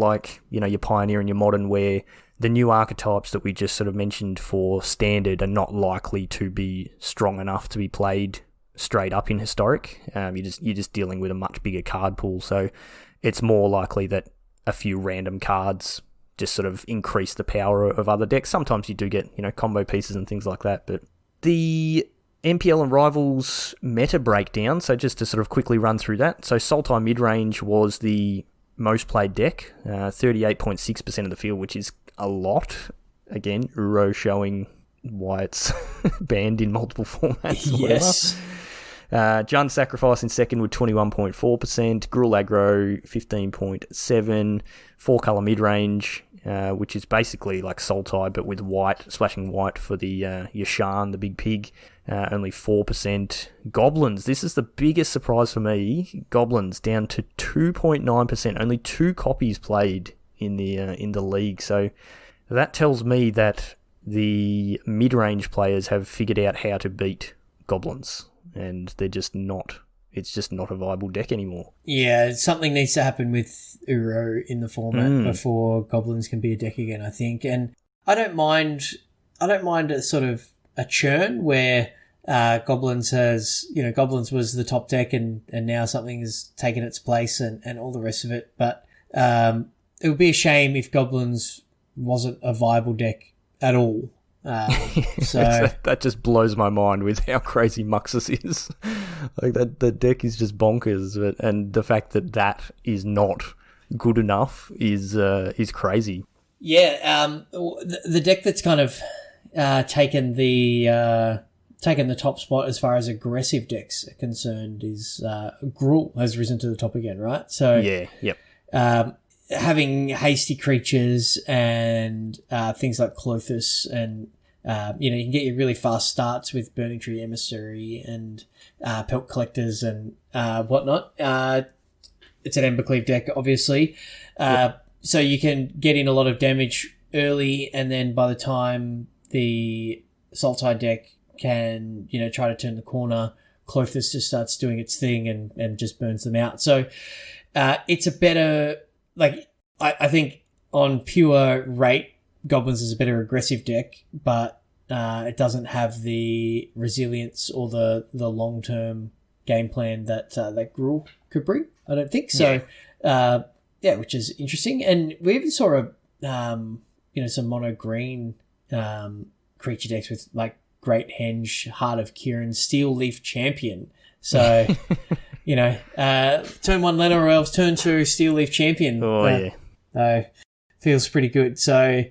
your Pioneer and your Modern, where the new archetypes that we just sort of mentioned for Standard are not likely to be strong enough to be played straight up in Historic. You're just dealing with a much bigger card pool, so it's more likely that a few random cards just sort of increase the power of other decks. Sometimes you do get, combo pieces and things like that, but the MPL and Rivals meta breakdown. So just to sort of quickly run through that. So Sultai Midrange was the most played deck, 38.6% of the field, which is a lot. Again, Uro showing why it's banned in multiple formats. Yes. Jund Sacrifice in second with 21.4%, Gruul Aggro 15.7%, 4-colour mid-range, which is basically like Sultai but with white, splashing white for the Yasharn, the big pig, only 4%. Goblins, this is the biggest surprise for me. Goblins down to 2.9%, only 2 copies played in the league. So that tells me that the mid-range players have figured out how to beat Goblins. And they're just not. It's just not a viable deck anymore. Yeah, something needs to happen with Uro in the format before Goblins can be a deck again, I think. And I don't mind a sort of a churn where Goblins was the top deck and now something has taken its place and all the rest of it. But it would be a shame if Goblins wasn't a viable deck at all. So that just blows my mind with how crazy Muxus is. Like that, the deck is just bonkers, and the fact that is not good enough is crazy. Yeah, the deck that's kind of taken the top spot as far as aggressive decks are concerned is Gruul has risen to the top again, right? So yeah, yep. Having hasty creatures and things like Clothis and, you can get your really fast starts with Burning Tree Emissary and Pelt Collectors and whatnot. It's an Embercleave deck, obviously. So you can get in a lot of damage early, and then by the time the Sultai deck can, try to turn the corner, Clothis just starts doing its thing and just burns them out. So it's a better... I think on pure rate, Goblins is a better aggressive deck, but it doesn't have the resilience or the long-term game plan that Gruul could bring, I don't think. So, which is interesting. And we even saw some mono-green creature decks with, Great Henge, Heart of Kieran, Steel Leaf Champion. So... turn 1 Llanowar Elves, turn 2 Steel Leaf Champion. Feels pretty good. So,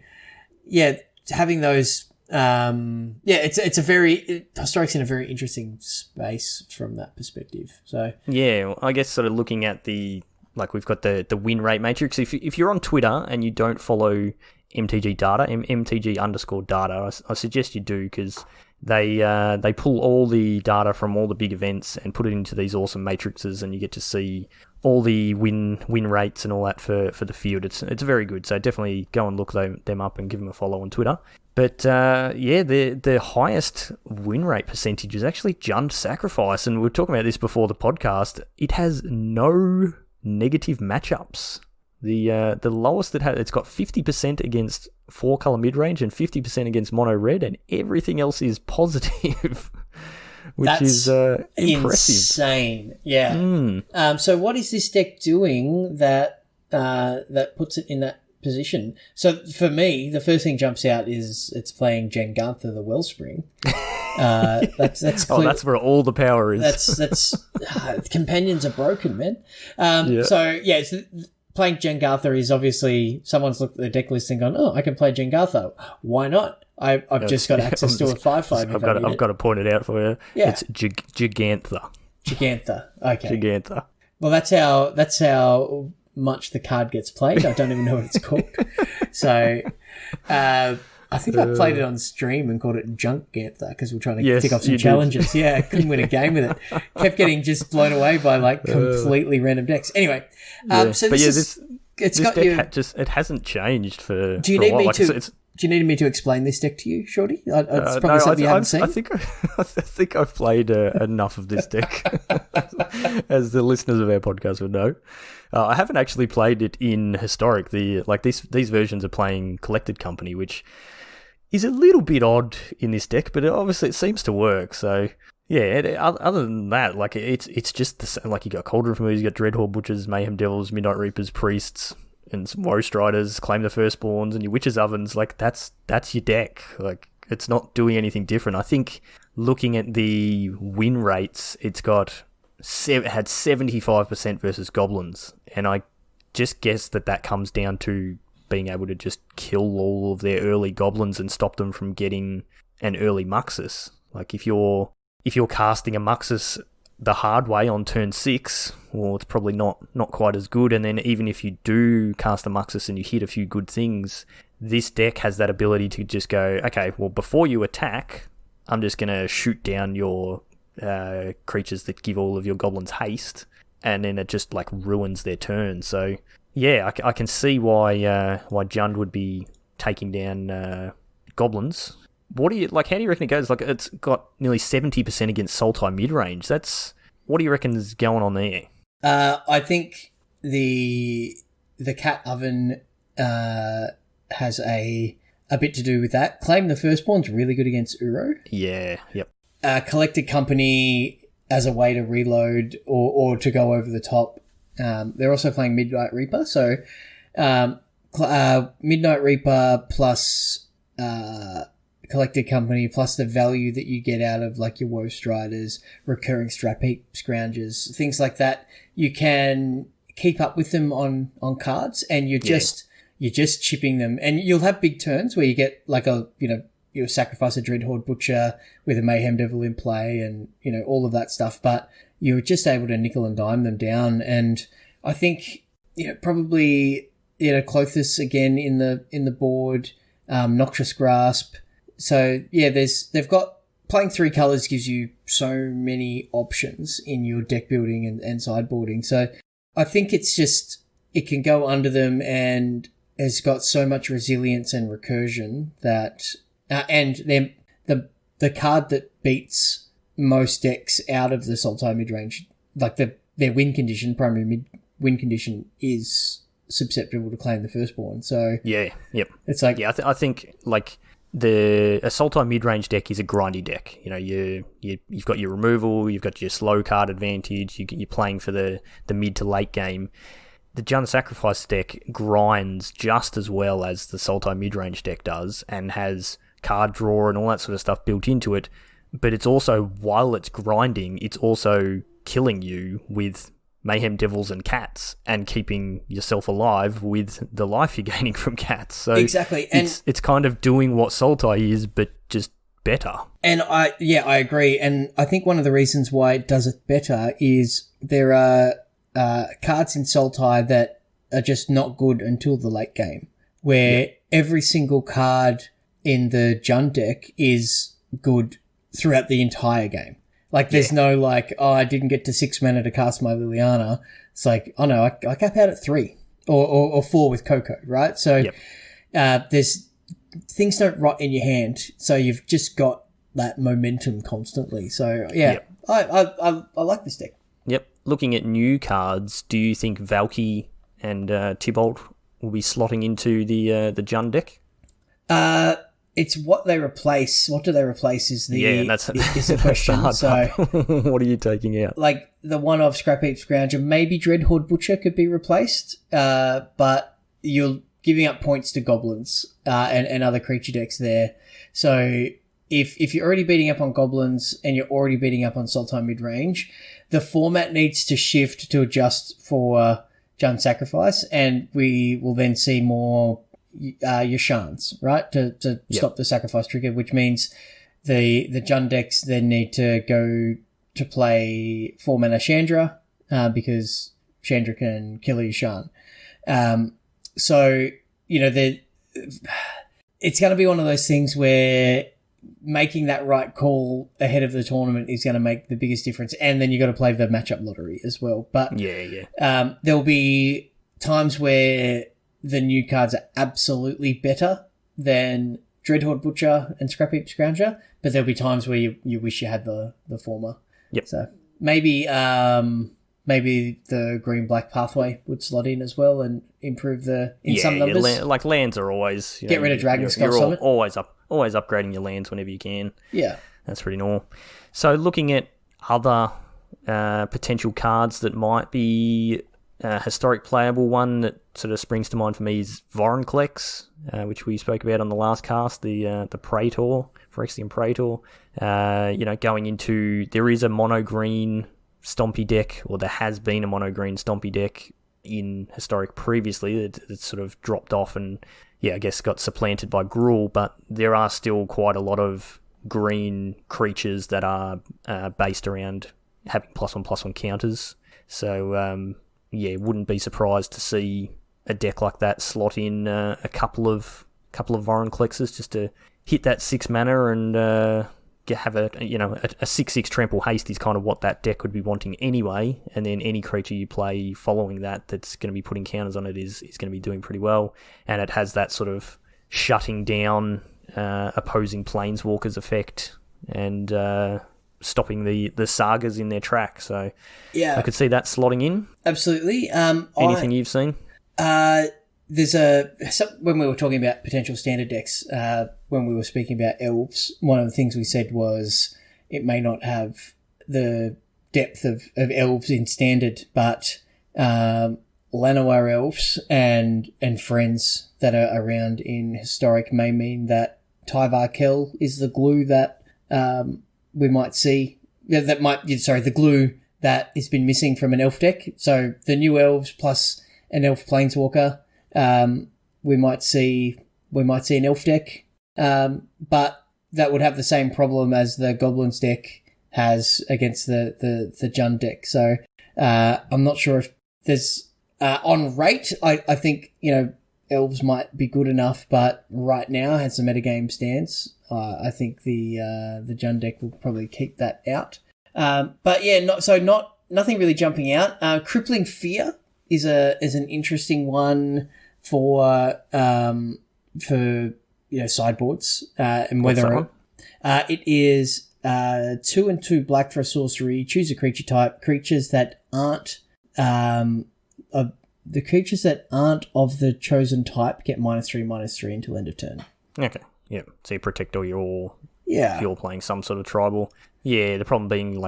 having those, it's a very, Historic's in a very interesting space from that perspective. So, yeah, I guess sort of looking at we've got the win rate matrix. If you're on Twitter and you don't follow MTG data, MTG_data, I suggest you do, because they pull all the data from all the big events and put it into these awesome matrices, and you get to see all the win rates and all that for the field. It's very good, so definitely go and look them up and give them a follow on Twitter. But the highest win rate percentage is actually Jund Sacrifice, and we were talking about this before the podcast. It has no negative matchups. The lowest it's got 50% against 4-color mid-range and 50% against mono red, and everything else is positive, which is impressive. Insane. Yeah. So what is this deck doing that puts it in that position? So for me, the first thing jumps out is it's playing Jengantha the Wellspring. That's that's where all the power is. That's companions are broken, man. So it's playing Jengantha is obviously someone's looked at the deck list and gone, oh, I can play Jengantha. Why not? I've just got access to a 5/5. I've got to point it out for you. Yeah. It's Gigantha. Gigantha. Okay. Gigantha. Well, that's how much the card gets played. I don't even know what it's called. So, I think I played it on stream and called it Junkantha because we're trying to tick off some challenges. Yeah, I couldn't win a game with it. Kept getting just blown away by completely random decks. Anyway, so this it hasn't changed for. Do you need me to? Do you need me to explain this deck to you, Shorty? It's probably something you haven't seen. I think I've played enough of this deck, as the listeners of our podcast would know. I haven't actually played it in Historic. These versions are playing Collected Company, which is a little bit odd in this deck, but obviously it seems to work. So yeah, other than that, it's just the same. You got Cauldron Familiars, you got Dreadhorde Butchers, Mayhem Devils, Midnight Reapers, Priests, and some Woe Striders, Claim the Firstborns, and your Witches Ovens. That's your deck. it's not doing anything different. I think looking at the win rates, it had 75% versus goblins, and I just guess that comes down to being able to just kill all of their early goblins and stop them from getting an early Muxus. Like if you're casting a Muxus the hard way on turn 6, well, it's probably not quite as good. And then even if you do cast a Muxus and you hit a few good things, this deck has that ability to just go, okay, well, before you attack, I'm just going to shoot down your creatures that give all of your goblins haste, and then it just like ruins their turn. So yeah, I can see why Jund would be taking down goblins. How do you reckon it goes? Like, it's got nearly 70% against Sultai mid-range. What do you reckon is going on there? I think the cat oven has a bit to do with that. Claim the Firstborn's really good against Uro. Yeah, yep. Collected Company as a way to reload or to go over the top. They're also playing Midnight Reaper, so Midnight Reaper plus Collected Company plus the value that you get out of like your Woe Striders, recurring Strap Heap Scroungers, things like that. You can keep up with them on cards, and you're just chipping them, and you'll have big turns where you get like you sacrifice a Dreadhorde Butcher with a Mayhem Devil in play, and all of that stuff. But you're just able to nickel and dime them down, and I think probably Clothis again in the board, Noxious Grasp. So yeah, they've got playing 3 colours gives you so many options in your deck building and sideboarding. So I think it's just it can go under them and has got so much resilience and recursion that and then the card that beats most decks out of the Sultai midrange, like their win condition, primary win condition, is susceptible to claim the Firstborn. So yeah, yep. It's like I think like a Sultai mid-range deck is a grindy deck. You've got your removal, you've got your slow card advantage, you're playing for the mid to late game. The Jund Sacrifice deck grinds just as well as the Sultai mid-range deck does, and has card draw and all that sort of stuff built into it. But it's also, while it's grinding, it's also killing you with Mayhem Devils and Cats, and keeping yourself alive with the life you're gaining from Cats. So exactly, and it's kind of doing what Sultai is, but just better. And I agree. And I think one of the reasons why it does it better is there are cards in Sultai that are just not good until the late game, where every single card in the Jund deck is good throughout the entire game. Like, there's no like, oh, I didn't get to 6 mana to cast my Liliana. It's like, oh no, I cap out at 3 or 4 with Coco, right? So there's things don't rot in your hand, so you've just got that momentum constantly. So I like this deck. Yep. Looking at new cards, do you think Valky and Tybalt will be slotting into the Jund deck? It's what they replace. What do they replace is the that's the question. So what are you taking out? Like the one-off Scrap Heap Scrounger, maybe Dreadhorde Butcher could be replaced, but you're giving up points to goblins and other creature decks there. So if you're already beating up on goblins and you're already beating up on Sultai midrange, the format needs to shift to adjust for Jund Sacrifice, and we will then see more Yashans, right, to stop the sacrifice trigger, which means the Jund decks then need to go to play 4 mana Chandra because Chandra can kill a Yashan. So it's going to be one of those things where making that right call ahead of the tournament is going to make the biggest difference, and then you got to play the matchup lottery as well. But there'll be times where the new cards are absolutely better than Dreadhorde Butcher and Scrap Heap Scrounger, but there'll be times where you wish you had the former. Yep. So maybe the green-black pathway would slot in as well and improve some numbers. Like lands are always... Get rid of Dragon Skull Summit. Always upgrading your lands whenever you can. Yeah. That's pretty normal. So looking at other potential cards that might be historic playable one that sort of springs to mind for me is Vorinclex, which we spoke about on the last cast, the Praetor, Phyrexian Praetor. Going into, there is a mono green Stompy deck, or there has been a mono green Stompy deck in historic previously. It's sort of dropped off and I guess got supplanted by Gruul, but there are still quite a lot of green creatures that are based around having +1/+1 counters. So wouldn't be surprised to see a deck like that slot in a couple of Vorinclexes just to hit that 6 mana and have a 6/6 trample haste is kind of what that deck would be wanting anyway, and then any creature you play following that's going to be putting counters on it is going to be doing pretty well, and it has that sort of shutting down opposing planeswalkers effect and stopping the sagas in their track. So I could see that slotting in. Absolutely. Anything you've seen? There's when we were talking about potential standard decks, when we were speaking about elves, one of the things we said was it may not have the depth of elves in standard, but Llanowar elves and friends that are around in historic may mean that Tyvar Kell is the glue that we might see. The glue that has been missing from an elf deck. So the new elves plus an elf planeswalker, we might see an elf deck, but that would have the same problem as the goblins deck has against the Jund deck. So I'm not sure if there's on rate. I think elves might be good enough, but right now, as the metagame stands, I think the Jund deck will probably keep that out. But yeah, nothing really jumping out. Crippling Fear is an interesting one for sideboards, and whether it is 2 and 2 black for a sorcery. Choose a creature type. Creatures that aren't the creatures that aren't of the chosen type get -3/-3 until end of turn. Okay, yeah. So you protect all your... If you're playing some sort of tribal. Yeah, the problem being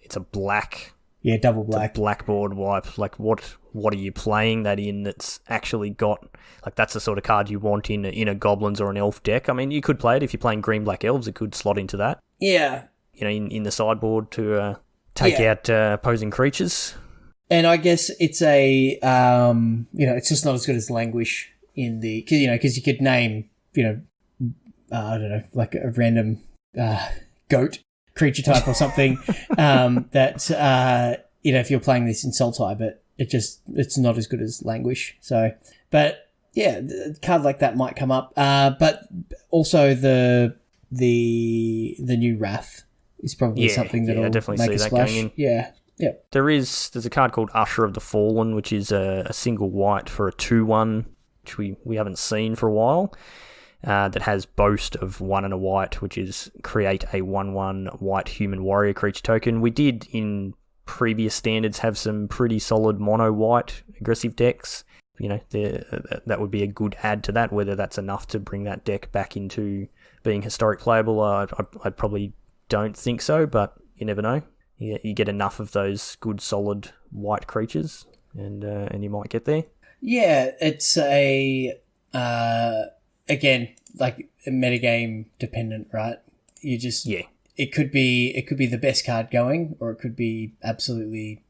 it's a black... Yeah, double black. It's a blackboard wipe. Like, what are you playing that in that's actually got... Like, that's the sort of card you want in a goblins or an elf deck. I mean, you could play it if you're playing green-black elves. It could slot into that. Yeah. In the sideboard to take out opposing creatures. And I guess it's a, it's just not as good as Languish in the... Because you could name, I don't know, like a random goat creature type or something that, if you're playing this in Sultai, but it's not as good as Languish. So, but yeah, a card like that might come up. But also the new Wrath is probably something that'll make a splash. Going in. Yeah. Yep. There's a card called Usher of the Fallen, which is a single white for a 2/1, which we haven't seen for a while, that has Boast of 1 and a white, which is create a 1/1 white human warrior creature token. We did in previous standards have some pretty solid mono white aggressive decks. That would be a good add to that. Whether that's enough to bring that deck back into being historic playable, I probably don't think so, but you never know. You get enough of those good, solid white creatures, and you might get there. Yeah, it's again like metagame dependent, right? It could be the best card going, or it could be absolutely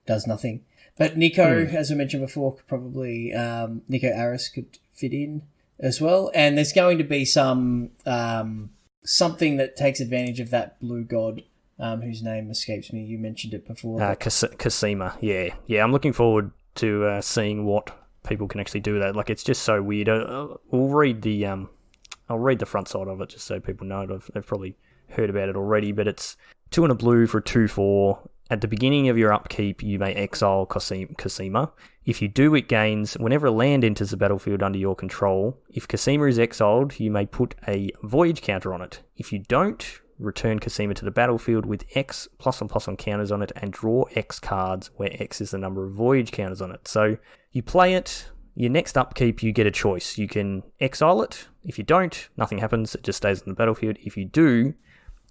does nothing. But Nico, as I mentioned before, could probably Nico Aris could fit in as well, and there's going to be some something that takes advantage of that blue god. Whose name escapes me. You mentioned it before. Cosima, yeah. I'm looking forward to seeing what people can actually do with that. Like, it's just so weird. I'll read the front side of it just so people know it. They've probably heard about it already, but it's 2 and a blue for a 2/4. At the beginning of your upkeep, you may exile Cosima. If you do, it gains whenever a land enters the battlefield under your control. If Cosima is exiled, you may put a voyage counter on it. If you don't, return Cosima to the battlefield with X +1/+1 counters on it and draw X cards where X is the number of voyage counters on it. So you play it, your next upkeep you get a choice. You can exile it. If you don't, nothing happens, it just stays on the battlefield. If you do,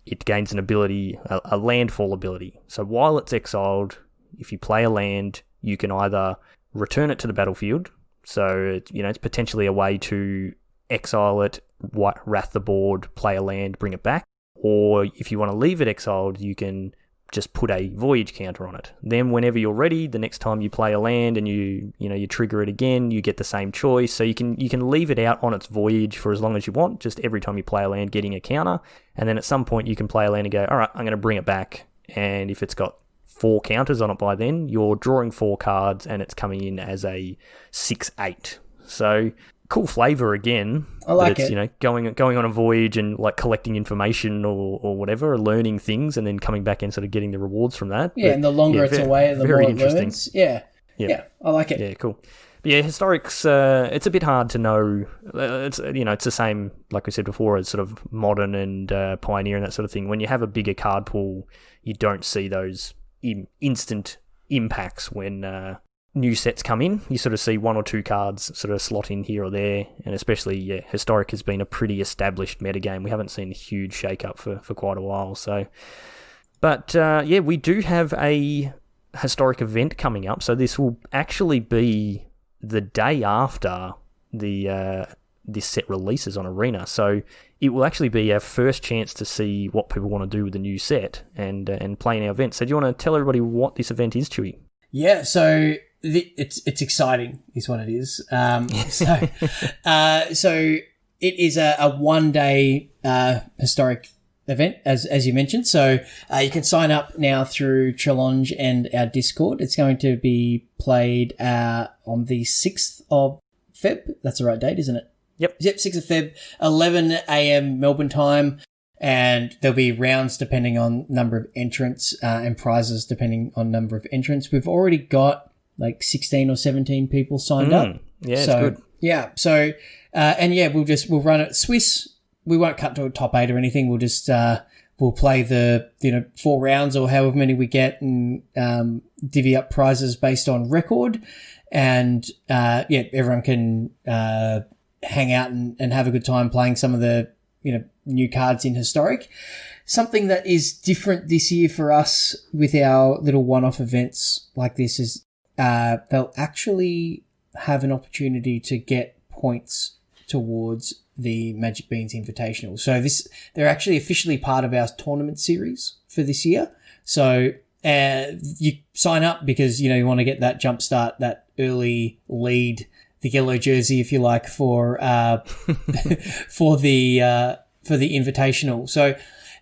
it gains an ability, a landfall ability. So while it's exiled, if you play a land, you can either return it to the battlefield, so it's potentially a way to exile it, wrath the board, play a land, bring it back. Or if you want to leave it exiled, you can just put a voyage counter on it. Then whenever you're ready, the next time you play a land and you trigger it again, you get the same choice. So you can leave it out on its voyage for as long as you want, just every time you play a land getting a counter. And then at some point you can play a land and go, all right, I'm going to bring it back. And if it's got 4 counters on it by then, you're drawing 4 cards and it's coming in as a 6/8. So cool flavor again. I like it. Going on a voyage and like collecting information or whatever, or learning things, and then coming back and sort of getting the rewards from that. Yeah, and the longer it's away, the more it learns. Yeah, I like it. Yeah, cool. But yeah, historics. It's a bit hard to know. It's the same like we said before as sort of modern and pioneer and that sort of thing. When you have a bigger card pool, you don't see those instant impacts when new sets come in. You sort of see 1 or 2 cards sort of slot in here or there, and especially historic has been a pretty established metagame. We haven't seen a huge shake-up for quite a while. So, but we do have a historic event coming up. So this will actually be the day after this set releases on Arena. So it will actually be our first chance to see what people want to do with the new set and play in our event. So do you want to tell everybody what this event is, Chewy? Yeah, so it's exciting, is what it is. So it is a 1-day historic event, as you mentioned. So you can sign up now through Challonge and our Discord. It's going to be played on the 6th of Feb. That's the right date, isn't it? Yep, 6th of Feb, 11 a.m. Melbourne time. And there'll be rounds depending on number of entrants and prizes depending on number of entrants. We've already got like 16 or 17 people signed up. Yeah, it's good. Yeah, so we'll run it Swiss. We won't cut to a top 8 or anything. We'll just we'll play the 4 rounds or however many we get and divvy up prizes based on record. And everyone can hang out and have a good time playing some of the new cards in historic. Something that is different this year for us with our little one-off events like this is they'll actually have an opportunity to get points towards the Magic Beans Invitational. So they're actually officially part of our tournament series for this year. So you sign up because you want to get that jump start, that early lead, the yellow jersey, if you like, for for the invitational. So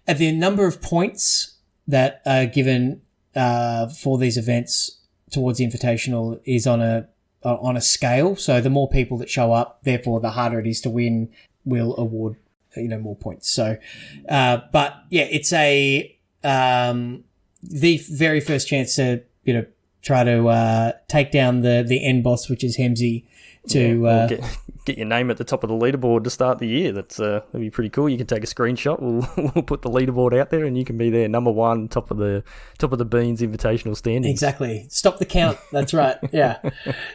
the number of points that are given for these events towards the invitational is on a scale. So the more people that show up, therefore the harder it is to win, will award more points. So it's the very first chance to try to take down the end boss, which is Hemsey, to get your name at the top of the leaderboard to start the year. That'd be pretty cool. You can take a screenshot. We'll put the leaderboard out there, and you can be there, number 1, top of the Beans Invitational standings. Exactly. Stop the count. That's right. Yeah.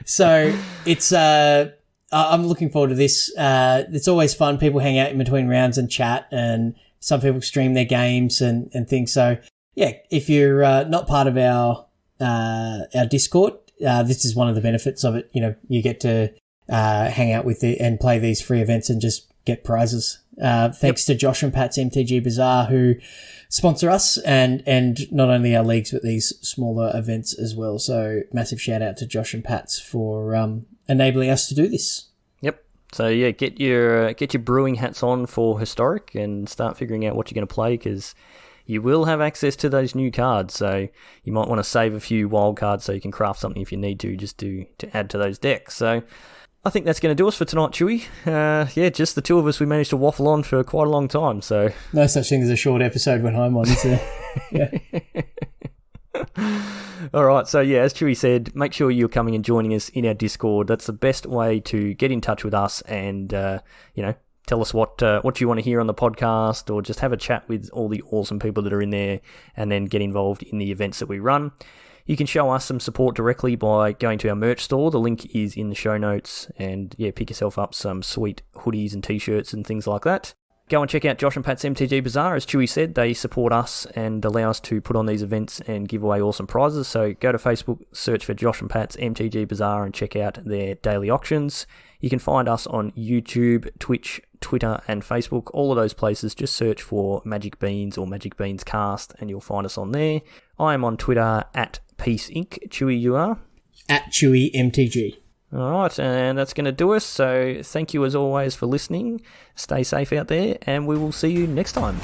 So it's I'm looking forward to this. It's always fun. People hang out in between rounds and chat, and some people stream their games and things. So yeah, if you're not part of our Discord, this is one of the benefits of it. You get to hang out with it and play these free events and just get prizes. Thanks to Josh and Pat's MTG Bazaar, who sponsor us and not only our leagues but these smaller events as well. So massive shout out to Josh and Pat's for enabling us to do this. Yep. So yeah, get your brewing hats on for historic and start figuring out what you're going to play, because you will have access to those new cards. So you might want to save a few wild cards so you can craft something if you need to, just to add to those decks. So I think that's going to do us for tonight, Chewy. Just the two of us, we managed to waffle on for quite a long time. So no such thing as a short episode when I'm on, is there? Yeah. All right. So yeah, as Chewy said, make sure you're coming and joining us in our Discord. That's the best way to get in touch with us and tell us what you want to hear on the podcast, or just have a chat with all the awesome people that are in there, and then get involved in the events that we run. You can show us some support directly by going to our merch store. The link is in the show notes, and pick yourself up some sweet hoodies and t-shirts and things like that. Go and check out Josh and Pat's MTG Bazaar. As Chewy said, they support us and allow us to put on these events and give away awesome prizes. So go to Facebook, search for Josh and Pat's MTG Bazaar and check out their daily auctions. You can find us on YouTube, Twitch, Twitter and Facebook. All of those places, just search for Magic Beans or Magic Beans Cast and you'll find us on there. I am on Twitter at Peace Inc. Chewy, you are? At Chewy MTG. All right, and that's going to do us. So thank you as always for listening. Stay safe out there, and we will see you next time.